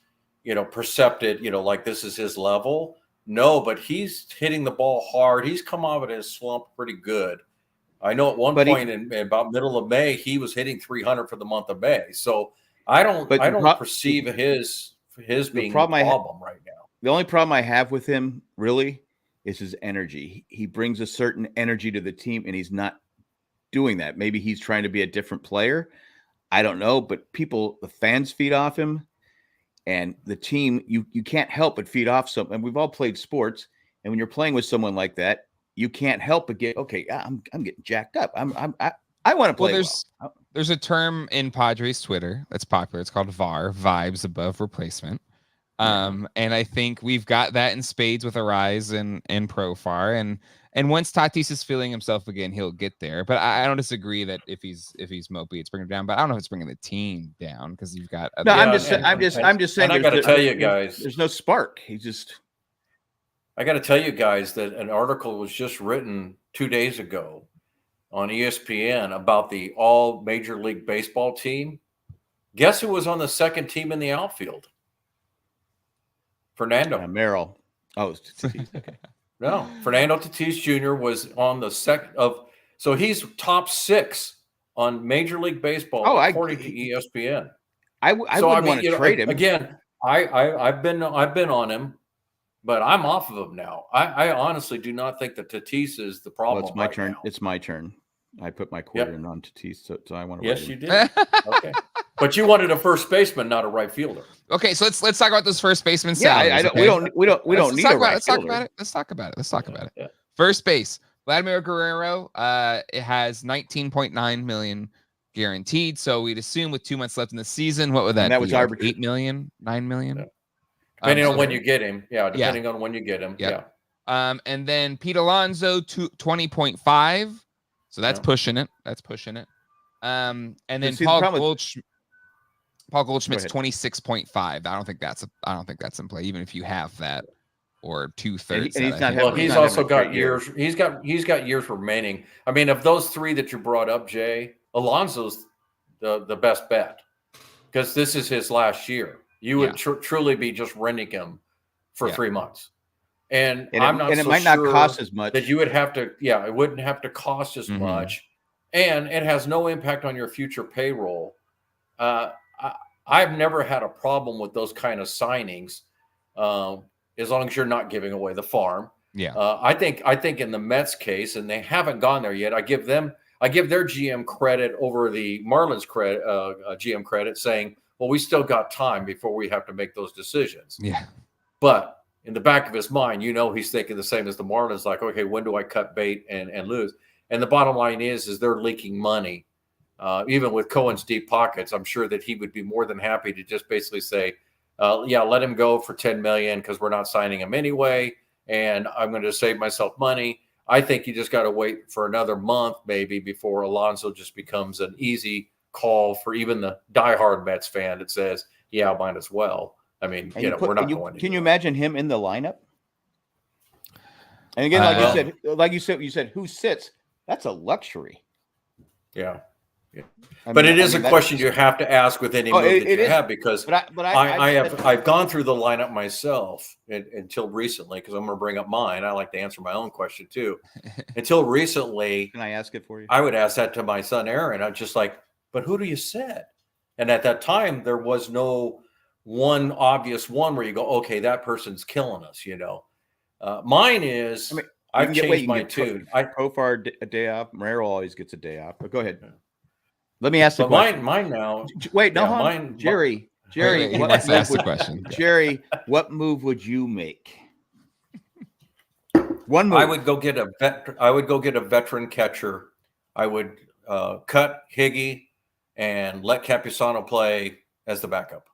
percepted, like this is his level? No, but he's hitting the ball hard. He's come out of his slump pretty good. I know at one point in about middle of May, he was hitting 300 for the month of May. So I don't perceive his being a problem right now. The only problem I have with him really is his energy. He brings a certain energy to the team, and he's not doing that. Maybe he's trying to be a different player. I don't know, but the fans feed off him, and the team, you can't help but feed off something. And we've all played sports, and when you're playing with someone like that, you can't help but get I'm getting jacked up. I want to play. Well, there's a term in Padres Twitter that's popular. It's called VAR, vibes above replacement. And I think we've got that in spades with Arise and Profar. And once Tatis is feeling himself again, he'll get there. But I don't disagree that if he's mopey, it's bringing him down. But I don't know if it's bringing the team down because you've got. I'm just saying. I got to tell you guys, there's no spark. I got to tell you guys that an article was just written 2 days ago on ESPN about the all Major League Baseball team. Guess who was on the second team in the outfield? Fernando. Merrill. Oh, it's Tatis. Okay. No, Fernando Tatis Jr. was on the second of. So he's top 6 on Major League Baseball according to ESPN. I wouldn't want to trade him again. I've been on him. But I'm off of him now. I honestly do not think that Tatis is the problem. Well, it's my turn. Now. It's my turn. I put my quarter in on Tatis, so I want to. Yes, you did. Okay, but you wanted a first baseman, not a right fielder. Okay, so let's talk about those first baseman salaries. Yeah, we don't need a right fielder. Let's talk about it. Yeah. First base, Vladimir Guerrero. It has 19.9 million guaranteed. So we'd assume with 2 months left in the season, what would that? And that be? was arbitrary. 8 million, 9 million. Yeah. Depending on when you get him. Yeah, depending on when you get him. Yeah. And then Pete Alonso 20.5. So that's pushing it. And then Paul Goldschmidt's 26.5. I don't think that's in play, even if you have that or 2/3. And he's also got years. He's got years remaining. I mean, of those 3 that you brought up, Jay, Alonso's the best bet because this is his last year. You would truly be just renting him for 3 months. And it might not cost as much. That you would have to, it wouldn't have to cost as much. And it has no impact on your future payroll. I've never had a problem with those kind of signings, as long as you're not giving away the farm. Yeah. I think in the Mets case, and they haven't gone there yet, I give their GM credit over the Marlins GM credit, saying, well, we still got time before we have to make those decisions. Yeah. But in the back of his mind, he's thinking the same as the Marlins, like, okay, when do I cut bait and lose? And the bottom line is they're leaking money. Even with Cohen's deep pockets, I'm sure that he would be more than happy to just basically say, yeah, let him go for $10 million because we're not signing him anyway, and I'm going to save myself money. I think you just got to wait for another month maybe before Alonso just becomes an easy call for even the diehard Mets fan that says, yeah, might as well. I mean, we're not going to. Can you imagine him in the lineup? And again, like you said, who sits? That's a luxury. Yeah. But it is a question you have to ask with any move that you have, because I've gone through the lineup myself until recently, because I'm going to bring up mine. I like to answer my own question too. Until recently, can I ask it for you? I would ask that to my son Aaron. I'm just like, but who do you set? And at that time, there was no one obvious one where you go, okay, that person's killing us. Mine is I've changed my tune. Profar a day off. Marrero always gets a day off. But go ahead. Let me ask the question. Mine now. Wait, no, mine. Jerry. He wants to ask the question. Jerry, what move would you make? One move. I would go get a veteran catcher. I would cut Higgy and let Campusano play as the backup.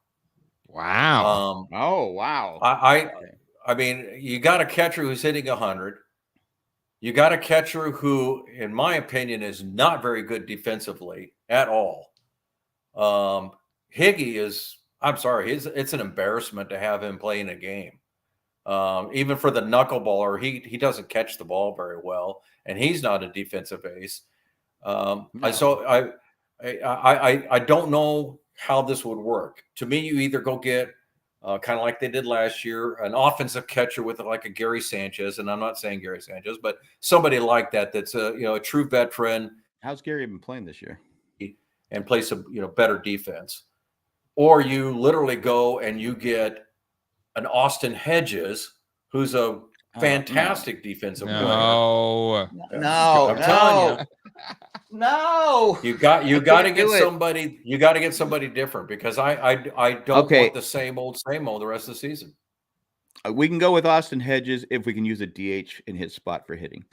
Wow. Wow. I mean, you got a catcher who's hitting 100. You got a catcher who, in my opinion, is not very good defensively at all. Higgy is, I'm sorry, it's an embarrassment to have him play in a game. Even for the knuckleballer, he doesn't catch the ball very well, and he's not a defensive ace. No. I don't know how this would work. To me, you either go get kind of like they did last year, an offensive catcher with like a Gary Sanchez, and I'm not saying Gary Sanchez, but somebody like that's a true veteran. How's Gary been playing this year? And play some better defense. Or you literally go and you get an Austin Hedges, who's a fantastic defensive player. No. I'm telling you. No. You got to get somebody. You got to get somebody different, because I don't want the same old the rest of the season. We can go with Austin Hedges if we can use a DH in his spot for hitting.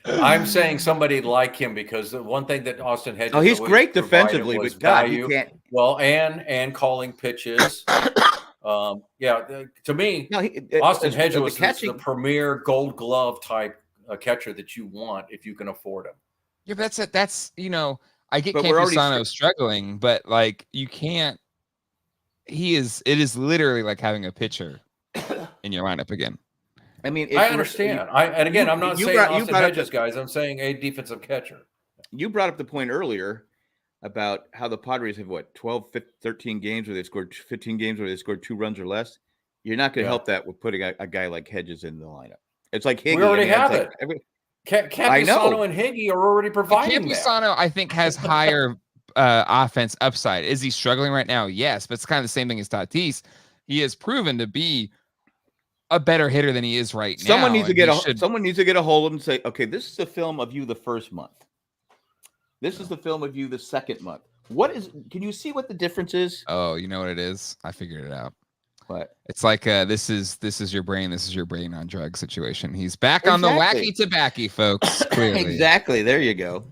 I'm saying somebody like him, because the one thing that Austin Hedges he's great defensively, but God, he can't. Well, and calling pitches. To me, Austin Hedges was the premier Gold Glove type catcher that you want if you can afford him. Yeah, but that's I get Campusano struggling, but like you can't. It is literally like having a pitcher in your lineup again. I mean, I understand. I'm not saying Austin Hedges, guys. I'm saying a defensive catcher. You brought up the point earlier about how the Padres have 13 games where they scored 15 games where they scored 2 runs or less. You're not going to help that with putting a guy like Hedges in the lineup. It's like Higgy. We already have it. Campusano and Higgy are already providing Campusano, I think, has higher offense upside. Is he struggling right now? Yes, but it's kind of the same thing as Tatis. He has proven to be a better hitter than he is right now. Someone needs to get a hold of him and say, okay, this is the film of you the first month. This is the film of you the second month. Can you see what the difference is? Oh, you know what it is? I figured it out. What? It's like this is your brain. This is your brain on drugs situation. He's back on the wacky tobacco, folks. Clearly. Exactly. There you go.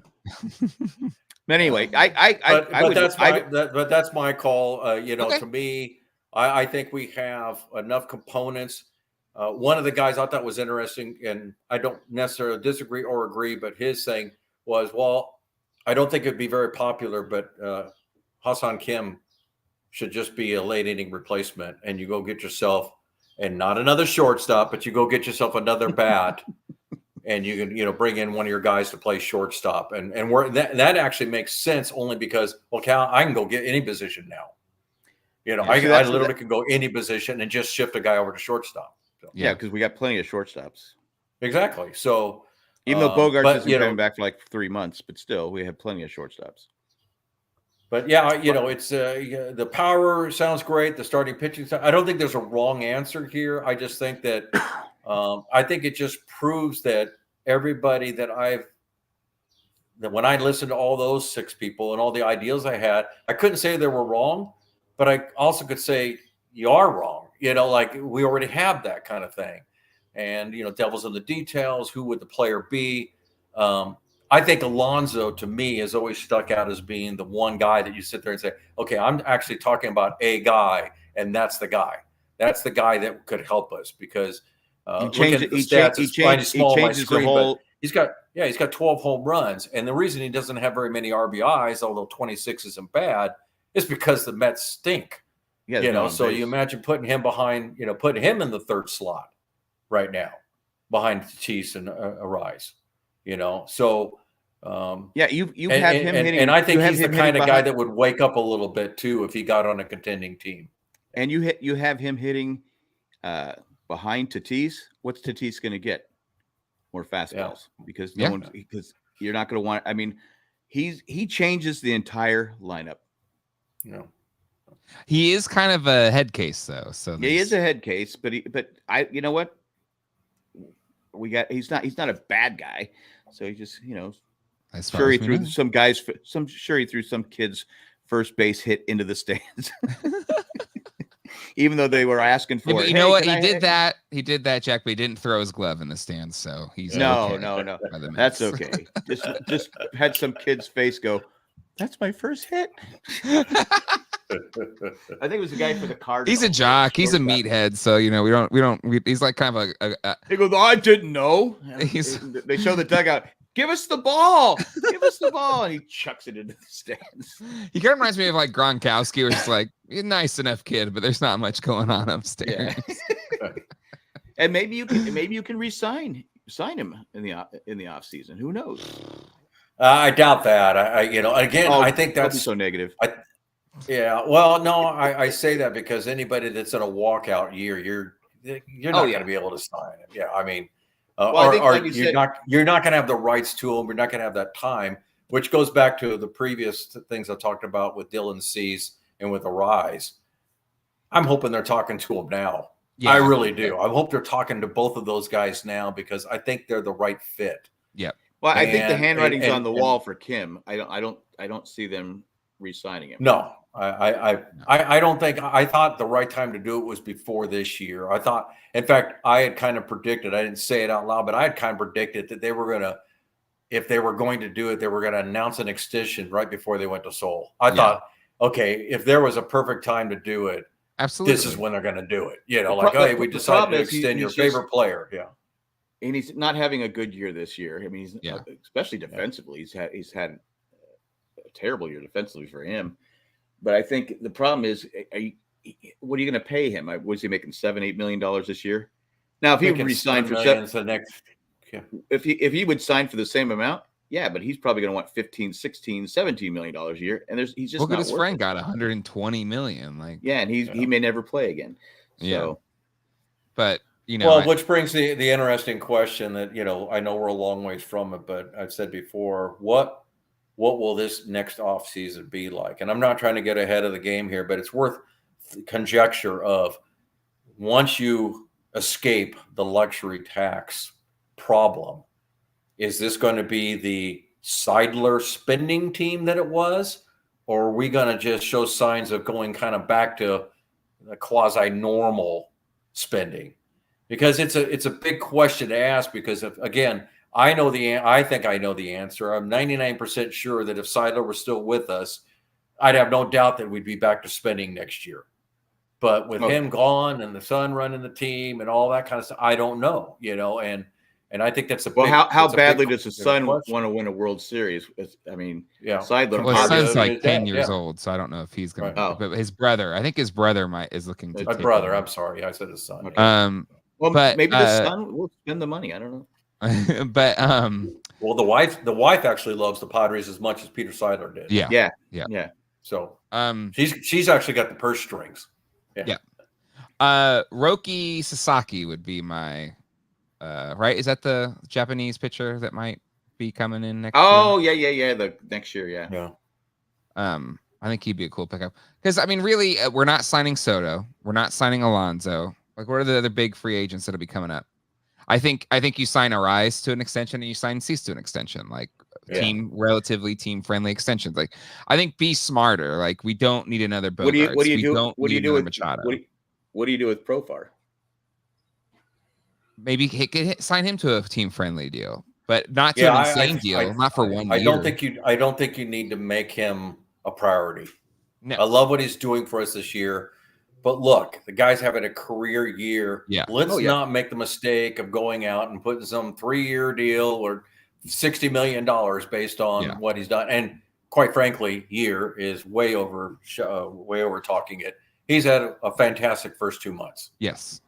But anyway, but that's my call. To me, I think we have enough components. One of the guys I thought was interesting, and I don't necessarily disagree or agree, but his thing was, well, I don't think it'd be very popular, but Hassan Kim should just be a late inning replacement, and you go get yourself, and not another shortstop, but you go get yourself another bat, and you can bring in one of your guys to play shortstop, and that actually makes sense only because I can go get any position now. I literally can go any position and just shift a guy over to shortstop. So. Yeah, because we got plenty of shortstops. Exactly. So even though Bogarts isn't coming back for like 3 months, but still we have plenty of shortstops. But yeah, it's the power sounds great. The starting pitching, I don't think there's a wrong answer here. I just think that I think it just proves that everybody that when I listened to all those 6 people and all the ideals I had, I couldn't say they were wrong, but I also could say you are wrong. Like we already have that kind of thing, and devil's in the details. Who would the player be? I think Alonso, to me, has always stuck out as being the one guy that you sit there and say, okay, I'm actually talking about a guy, and that's the guy. That's the guy that could help us because looking at the stats, it's kind of small on my screen, but he's got 12 home runs. And the reason he doesn't have very many RBIs, although 26 isn't bad, is because the Mets stink. Yeah, so you imagine putting him behind, putting him in the 3rd slot right now behind Tatis and Arise. So you have him hitting, and I think he's the kind of guy that would wake up a little bit too if he got on a contending team. And you have him hitting behind Tatis. What's Tatis going to get? More fastballs because because you're not going to want. I mean, he changes the entire lineup. He is kind of a head case though. So he is a head case, but you know what? He's not a bad guy. So he just, sure he threw he threw some kid's first base hit into the stands. Even though they were asking for it. But you know what? He did that, Jack, but he didn't throw his glove in the stands. So he's no. That's okay. Just had some kid's face go, that's my first hit. I think it was the guy for the Cardinals. He's a jock. He's a meathead. So he's like kind of a he goes, I didn't know. They show the dugout. Give us the ball. Give us the ball. And he chucks it into the stands. He kind of reminds me of like Gronkowski, where it's like, you're a nice enough kid, but there's not much going on upstairs. Yeah. And maybe you can sign him in the off season. Who knows? I doubt that. I think that's so negative. Well, no, I say that because anybody that's in a walkout year, you're not going to be able to sign him. Yeah, I mean, you're not going to have the rights to him. You're not going to have that time, which goes back to the previous things I talked about with Dylan Cease and with Arise. I'm hoping they're talking to him now. Yeah, I really do. I hope they're talking to both of those guys now because I think they're the right fit. Yeah. Well, I think the handwriting's on the wall for Kim. I don't see them re-signing him. No, I don't think. I thought the right time to do it was before this year. I thought, in fact, I had kind of predicted. I didn't say it out loud, but I had kind of predicted that they were going to, if they were going to do it, they were going to announce an extension right before they went to Seoul. I thought, okay, if there was a perfect time to do it, absolutely, this is when they're going to do it. Hey, we decided to extend your favorite player. Yeah. And he's not having a good year this year. I mean, especially defensively. He's had a terrible year defensively for him. But I think the problem is, what are you going to pay him? Was he making $7-8 million this year? Now, if he would resign for if he would sign for the same amount, but he's probably going to want $15, $16, $17 million a year. And he's just look at his friend got $120 million. And he may never play again. So, but. Which brings the interesting question that, I know we're a long ways from it, but I've said before, what will this next off season be like? And I'm not trying to get ahead of the game here, but it's worth conjecture of once you escape the luxury tax problem, is this going to be the Seidler spending team that it was? Or are we going to just show signs of going kind of back to the quasi-normal spending? Because it's a big question to ask. Because again, I think I know the answer. I'm 99% sure that if Seidler were still with us, I'd have no doubt that we'd be back to spending next year. But with him gone and the son running the team and all that kind of stuff, I don't know. And I think that's a how badly does the son want to win a World Series? I mean, Seidler. Well, his son's like 10 years old, so I don't know if he's going to. But his brother, I think his brother is looking to. My brother. I'm sorry, I said his son. Okay. Well, but maybe the son will spend the money. I don't know. But well, the wife actually loves the Padres as much as Peter Seidler did. Yeah. So she's actually got the purse strings. Yeah. Roki Sasaki would be my right. Is that the Japanese pitcher that might be coming in next year? Oh, yeah. The next year, yeah. I think he'd be a cool pickup. Because, I mean, really, we're not signing Soto. We're not signing Alonso. Like, what are the other big free agents that'll be coming up? I think you sign Arise to an extension and you sign Cease to an extension. Like, relatively team-friendly extensions. Like, I think be smarter. Like, we don't need another Bogarts. What do you do? What do you do with Machado? What do you do with Profar? Maybe sign him to a team-friendly deal, but not to an insane deal. Not for 1 year. I don't think you need to make him a priority. No. I love what he's doing for us this year, but look, the guy's having a career year. Yeah. Let's not make the mistake of going out and putting some 3-year deal or $60 million based on what he's done. And quite frankly, year is way over talking it. He's had a fantastic first 2 months. Yes.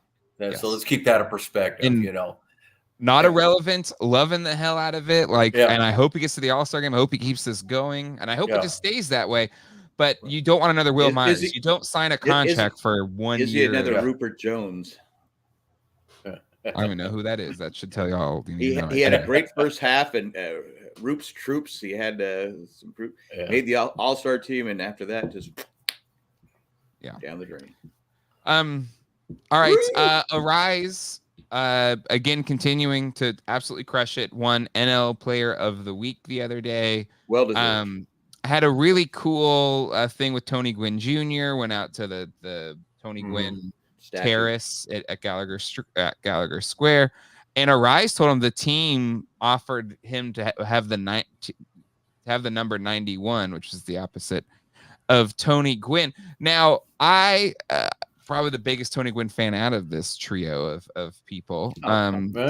So let's keep that in perspective, Not irrelevant, loving the hell out of it. Like, and I hope he gets to the All-Star game. I hope he keeps this going. And I hope it just stays that way. But you don't want another Will Myers. You don't sign a contract for 1 year. Is he another Rupert Jones? I don't even know who that is. That should tell you all. He had a great first half, and Roop's troops. He had some made the All-Star team, and after that, just down the drain. All right. Arise. Again, continuing to absolutely crush it. Won NL Player of the Week the other day. Well deserved. Had a really cool thing with Tony Gwynn Jr. Went out to the Tony Gwynn Terrace at Gallagher Square, and Arise told him the team offered him to have the number 91, which is the opposite of Tony Gwynn. Now, I probably the biggest Tony Gwynn fan out of this trio of people. I'm like,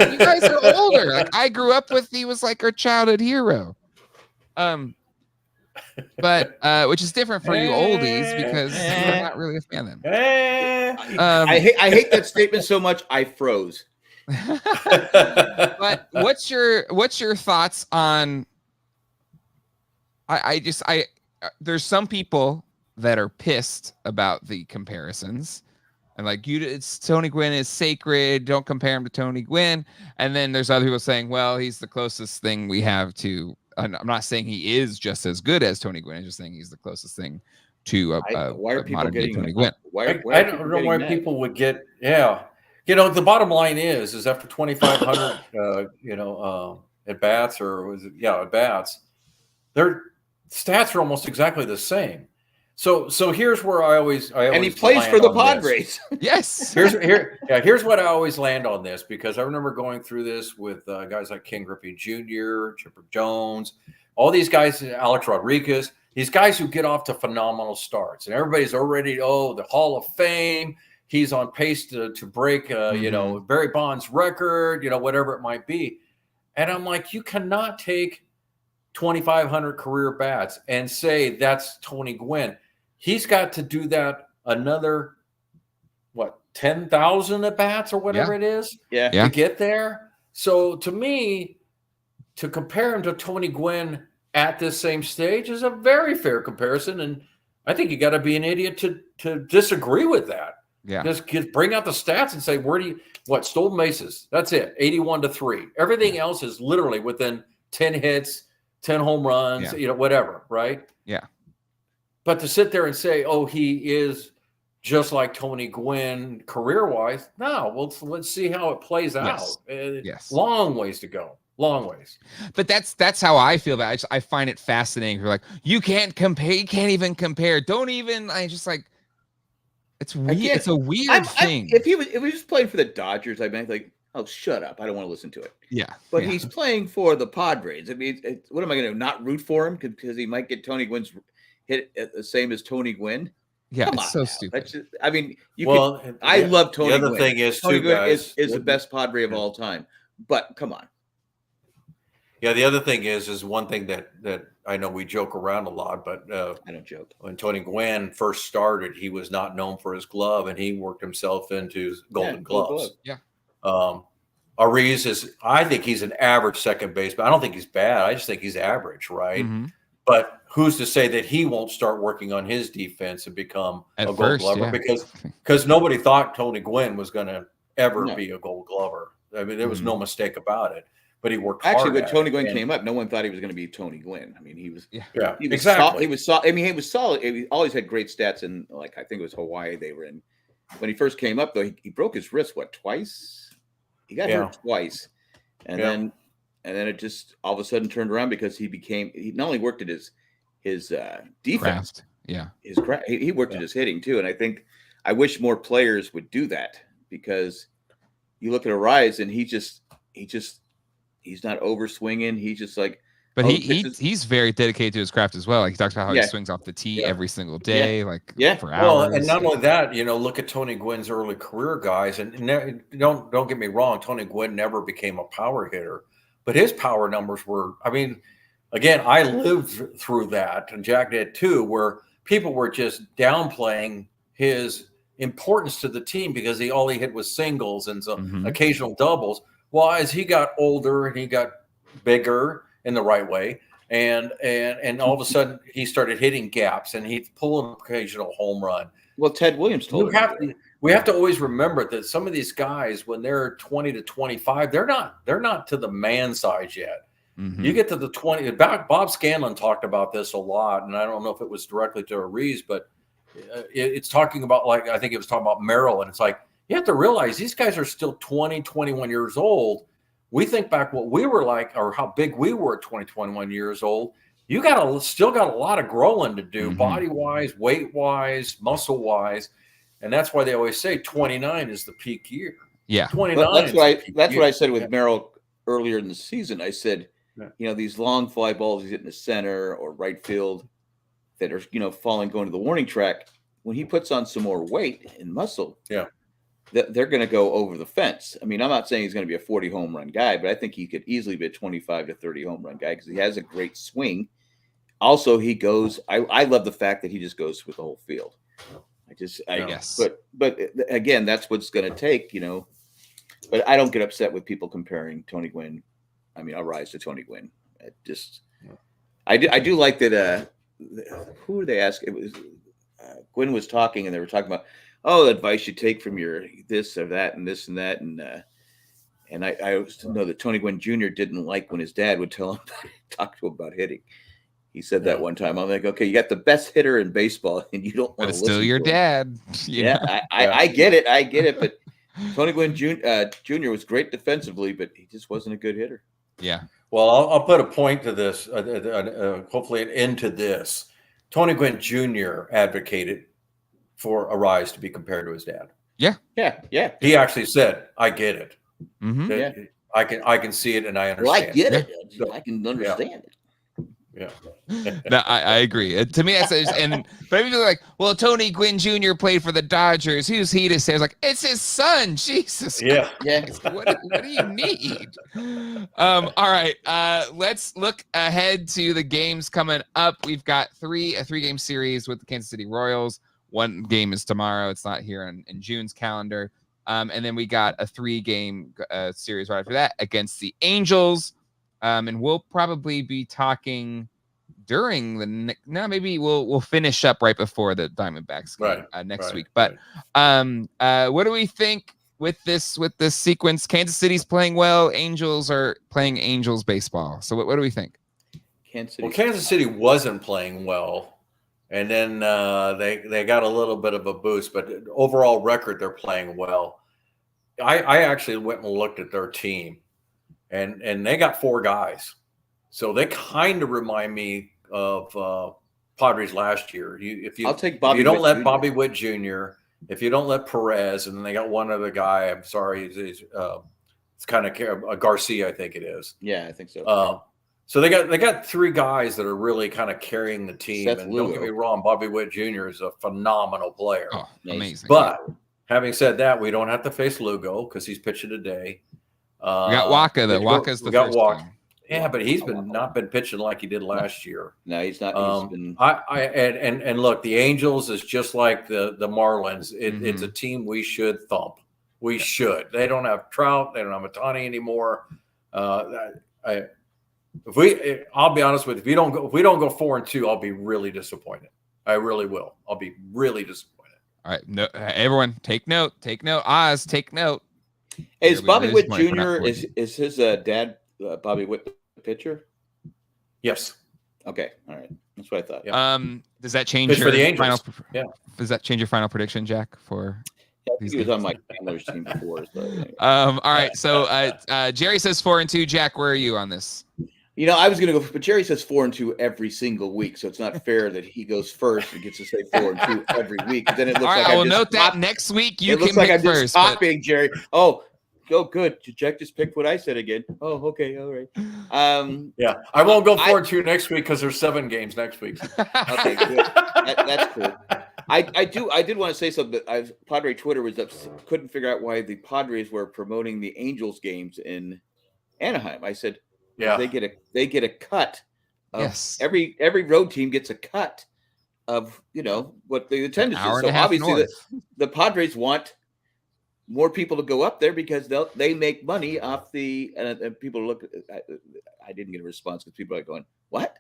you guys are older. Like, I grew up with, he was like our childhood hero. But which is different for you oldies because you're not really a fan of them. I hate that statement so much I froze. But what's your thoughts on? There's some people that are pissed about the comparisons. And like it's Tony Gwynn is sacred. Don't compare him to Tony Gwynn. And then there's other people saying, well, he's the closest thing we have to. I'm not saying he is just as good as Tony Gwynn. I'm just saying he's the closest thing to why are people getting Tony Gwynn. I don't know why people would get. Yeah, the bottom line is after 2,500 at bats at bats, their stats are almost exactly the same. So here's where I always and he plays for the Padres. Yes. Here's what I always land on this, because I remember going through this with guys like Ken Griffey Jr., Chipper Jones, all these guys, Alex Rodriguez, these guys who get off to phenomenal starts, and everybody's already the Hall of Fame. He's on pace to break Barry Bonds' record, whatever it might be. And I'm like, you cannot take 2,500 career bats and say that's Tony Gwynn. He's got to do that another 10,000 at bats or whatever it is to get there. So to me, to compare him to Tony Gwynn at this same stage is a very fair comparison, and I think you got to be an idiot to disagree with that. Yeah, just bring out the stats and say stolen bases. That's it, 81-3. Everything else is literally within 10 hits, 10 home runs, whatever, right? Yeah. But to sit there and say, oh, he is just like Tony Gwynn career-wise, no. Let's see how it plays out. Yes. Long ways to go. Long ways. But that's how I feel about it. I find it fascinating. You're like, you can't compare. You can't even compare. Don't even. I just like. It's weird. It's a weird thing. If he was playing for the Dodgers, I'd be like, oh, shut up. I don't want to listen to it. Yeah. But he's playing for the Padres. I mean, what am I going to not root for him because he might get Tony Gwynn's hit the same as Tony Gwynn? Yeah, it's so stupid. I love Tony Gwynn. The other thing is, Tony Gwynn is the best Padre of all time. But come on. Yeah, the other thing is one thing that I know we joke around a lot, but I don't joke. When Tony Gwynn first started, he was not known for his glove, and he worked himself into Golden Gloves. Yeah. Ariz I think he's an average second baseman. I don't think he's bad. I just think he's average, right? Mm-hmm. But who's to say that he won't start working on his defense and become a Gold Glover? Because nobody thought Tony Gwynn was going to ever be a Gold Glover. I mean, there was no mistake about it. but he worked actually hard when at Tony it. Gwynn came up. No one thought he was going to be Tony Gwynn. I mean, he was exactly. He was solid. I mean, he was solid. He always had great stats in, like, I think it was Hawaii they were in. When he first came up, though, he broke his wrist twice. He got hurt twice, and then it just all of a sudden turned around because he not only worked at his defense, his craft. He worked at his hitting too. And I wish more players would do that, because you look at Arise and he's not over swinging. He's just like, but he's very dedicated to his craft as well. Like, he talks about how he swings off the tee every single day, for hours. Well, and not only that, look at Tony Gwynn's early career guys, and don't get me wrong, Tony Gwynn never became a power hitter, but his power numbers were. I mean, again, I lived through that, and Jack did too, where people were just downplaying his importance to the team because all he hit was singles and some occasional doubles. Well, as he got older and he got bigger in the right way, and all of a sudden he started hitting gaps and he's pulling an occasional home run. Well, Ted Williams told we have to always remember that some of these guys, when they're 20 to 25, they're not to the man size yet. You get to the 20. Bob Scanlon talked about this a lot, and I don't know if it was directly to Ariz, but it's talking about, like, I think it was talking about Merrill, and it's like, you have to realize these guys are still 20, 21 years old. We think back what we were like, or how big we were at 20, 21 years old. You still got a lot of growing to do, body-wise, weight-wise, muscle-wise. And that's why they always say 29 is the peak year. Yeah. 29 that's what I said with Merrill earlier in the season. I said, these long fly balls he's hitting the center or right field that are, falling, going to the warning track, when he puts on some more weight and muscle, they're going to go over the fence. I mean, I'm not saying he's going to be a 40 home run guy, but I think he could easily be a 25 to 30 home run guy because he has a great swing. Also, he goes, I love the fact that he just goes with the whole field. But again, that's what's going to take, but I don't get upset with people comparing Tony Gwynn. I mean, I'll rise to Tony Gwynn. I do like that. Who were they asking? It was Gwynn was talking, and they were talking about, the advice you take from your this or that and this and that. And I know that Tony Gwynn Jr. didn't like when his dad would talk to him about hitting. He said that one time. I'm like, okay, you got the best hitter in baseball, and you don't want to listen to him. But it's still your dad. I get it. But Tony Gwynn Jr. was great defensively, but he just wasn't a good hitter. Yeah. Well, I'll put a point to this, hopefully an end to this. Tony Gwynn Jr. advocated for Arise to be compared to his dad. Yeah. He actually said, "I get it. I can see it, and I understand." Well, I get it. I can understand it. Yeah. No, I agree. To me, but people are like, well, Tony Gwynn Jr. played for the Dodgers. Who's he to say? I was like, it's his son. Jesus. Yeah. What do you need? All right. Let's look ahead to the games coming up. We've got a 3-game series with the Kansas City Royals. One game is tomorrow. It's not here in June's calendar. And then we got a 3-game series right after that against the Angels. And we'll probably be talking during maybe we'll finish up right before the Diamondbacks game next week. But what do we think with this sequence? Kansas City's playing well. Angels are playing Angels baseball. So what do we think? Kansas City wasn't playing well, and then they got a little bit of a boost. But overall record, they're playing well. I actually went and looked at their team. And they got 4 guys. So they kind of remind me of Padres last year. I'll take Bobby. If you don't Witt let Jr. Bobby Witt Jr., if you don't let Perez, and then they got one other guy, I'm sorry, it's kind of Garcia, I think it is. Yeah, I think so. So they got 3 guys that are really kind of carrying the team. Seth and Lugo. Don't get me wrong, Bobby Witt Jr. is a phenomenal player. Oh, amazing. But having said that, we don't have to face Lugo because he's pitching today. We got Waka though. Waka's the first one. Yeah, but he's not been pitching like he did last year. No, he's not. He's been. And look, the Angels is just like the Marlins. It's a team we should thump. We should. They don't have Trout. They don't have Matani anymore. I'll be honest with you. If we don't go 4-2, I'll be really disappointed. I really will. I'll be really disappointed. All right, no, everyone, take note. Take note. Oz, take note. Hey, is Bobby Witt Jr. is his dad Bobby Witt, the pitcher? Yes. Okay. All right. That's what I thought. Yeah. Does that change for the your Angels. final? Does that change your final prediction, Jack? For I think he was on my Candler's team before. So anyway. All right. So Jerry says 4-2. Jack, where are you on this? I was going to go, but Jerry says 4-2 every single week, so it's not fair that he goes first and gets to say 4-2 every week. Then it looks like I will note that next week you can pick first. Just copying Jerry. Oh, good. Jack just picked what I said again. Oh, okay, all right. Yeah, I won't go 4-2 next week because there's 7 games next week. Okay, good. That's cool. I did want to say something. Padre Twitter was couldn't figure out why the Padres were promoting the Angels games in Anaheim. I said, yeah, they get a cut. Yes, every road team gets a cut of what the attendance is. So obviously the Padres want more people to go up there because they make money off the and people look. I didn't get a response because people are going, "What?"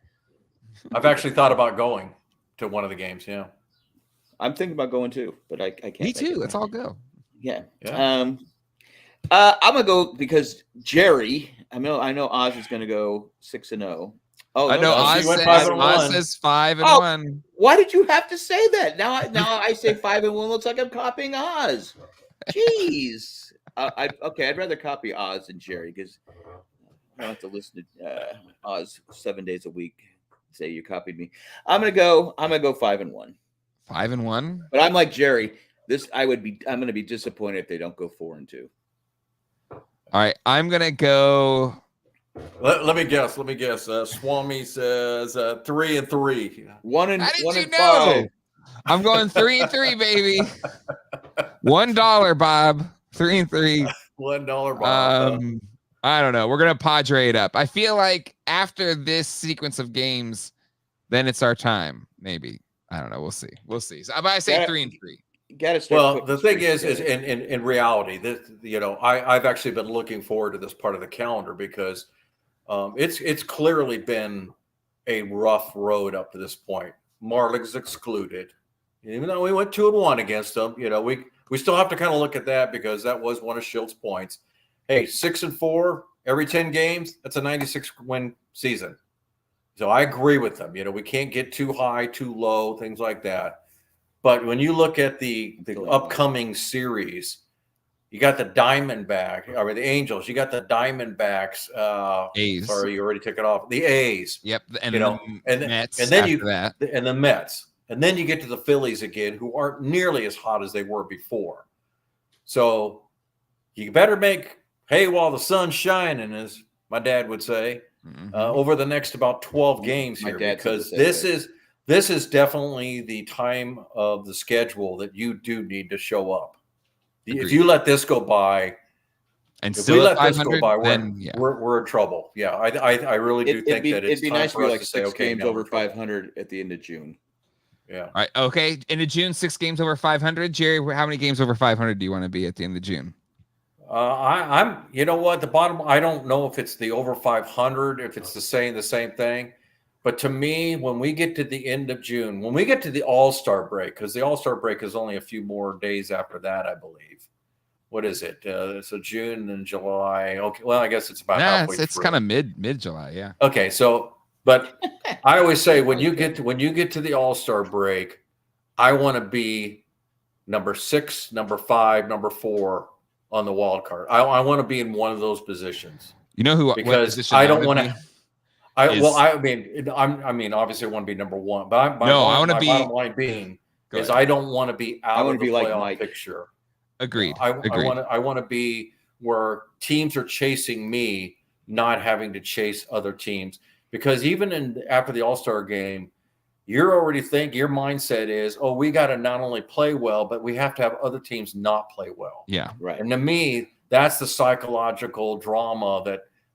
I've actually thought about going to one of the games. Yeah, I'm thinking about going too, but I can't. Me too. Let's all go. Yeah. I'm gonna go because Jerry. I know Oz is gonna go 6-0. Oh, I know Oz says 5-1. Why did you have to say that? Now I say 5-1. Looks like I'm copying Oz. Jeez. I'd rather copy Oz than Jerry because I don't have to listen to Oz 7 days a week. Say you copied me. I'm gonna go 5-1. 5-1. But I'm like Jerry. I'm gonna be disappointed if they don't go 4-2. All right, I'm gonna go. Let me guess. Swami says 3-3. 1-5. I'm going 3-3, baby. $1, Bob. 3-3. $1, Bob. I don't know. We're gonna Padre it up. I feel like after this sequence of games, then it's our time. Maybe. I don't know. We'll see. So I say 3-3. Well, the thing is in reality, I've actually been looking forward to this part of the calendar because it's clearly been a rough road up to this point. Marlins excluded, even though we went 2-1 against them. We still have to kind of look at that because that was one of Schilt's points. Hey, 6-4 every 10 games. That's a 96 win season. So I agree with them. We can't get too high, too low, things like that. But when you look at the upcoming series, you got the Diamondbacks, or the Angels. You got the Diamondbacks. A's. Sorry, you already took it off. The A's. Yep. And Mets. And then and the Mets. And then you get to the Phillies again, who aren't nearly as hot as they were before. So you better make hay while the sun's shining, as my dad would say, over the next about 12 games here, because this is definitely the time of the schedule that you do need to show up. Agreed. If you let this go by, we're in trouble. Yeah, I really do think that it's it'd be time nice for to be us like to 6 say, games over 500 at the end of June. Yeah. All right. Okay. Into June, 6 games over 500. Jerry, how many games over 500 do you want to be at the end of June? I'm. You know what? The bottom. I don't know if it's the over 500, if it's the same thing. But to me, when we get to the end of June, when we get to the All-Star break, because the All-Star break is only a few more days after that, I believe. What is it? So June and July. Okay. Well, I guess it's about halfway it's kind of mid-July. Yeah. Okay. So, but I always say when you get to the All-Star break, I want to be number 6, number 5, number 4 on the wild card. I want to be in one of those positions. You know who? Because I don't want to. I mean, obviously, I want to be number 1, but my bottom line being is I don't want to be out of the playoff picture. Agreed. I want to be where teams are chasing me, not having to chase other teams. Because even after the All-Star game, you're already thinking, your mindset is, oh, we got to not only play well, but we have to have other teams not play well. Yeah, right. And to me, that's the psychological drama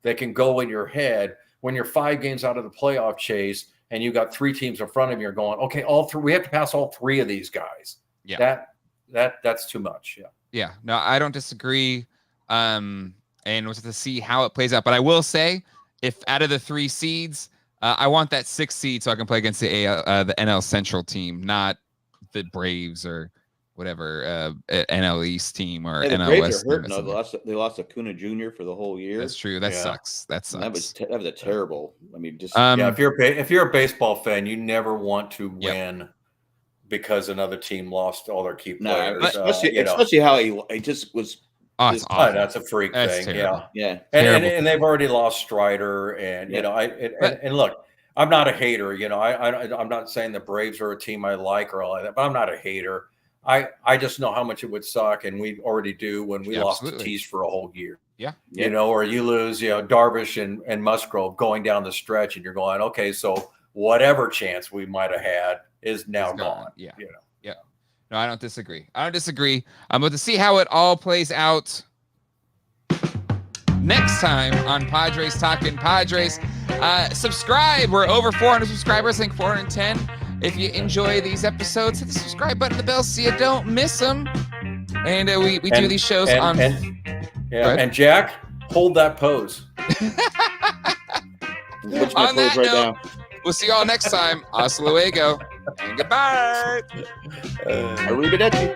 that can go in your head when you're 5 games out of the playoff chase and you got 3 teams in front of you. You're going, okay, all 3. We have to pass all 3 of these guys. Yeah, that's too much. Yeah. Yeah. No, I don't disagree. And we'll have to see how it plays out. But I will say, if out of the 3 seeds, I want that 6th seed so I can play against the NL Central team, not the Braves or whatever NL East team or the NL Braves West. Are hurt. No, they lost Acuna Jr. for the whole year. That's true. That sucks. That sucks. That was a terrible. I mean, just if you're a baseball fan, you never want to win because another team lost all their key players. Especially how he just was. Oh, it's awful. That's a freak thing. Terrible. Yeah. And they've already lost Strider, and and look, I'm not a hater. I'm not saying the Braves are a team I like or all like that, but I'm not a hater. I just know how much it would suck, and we already do when we lost Tatis for a whole year. Yeah. Or you lose, Darvish and Musgrove going down the stretch, and you're going, okay, so whatever chance we might have had is now gone. Yeah. Yeah. No, I don't disagree. I'm about to see how it all plays out next time on Padres Talkin Padres. Subscribe. We're over 400 subscribers, I think 410. If you enjoy these episodes, hit the subscribe button, the bell, so you don't miss them. And we do these shows on. And Jack, hold that pose. On that note, we'll see you all next time. Hasta luego. And goodbye. Arrivederci.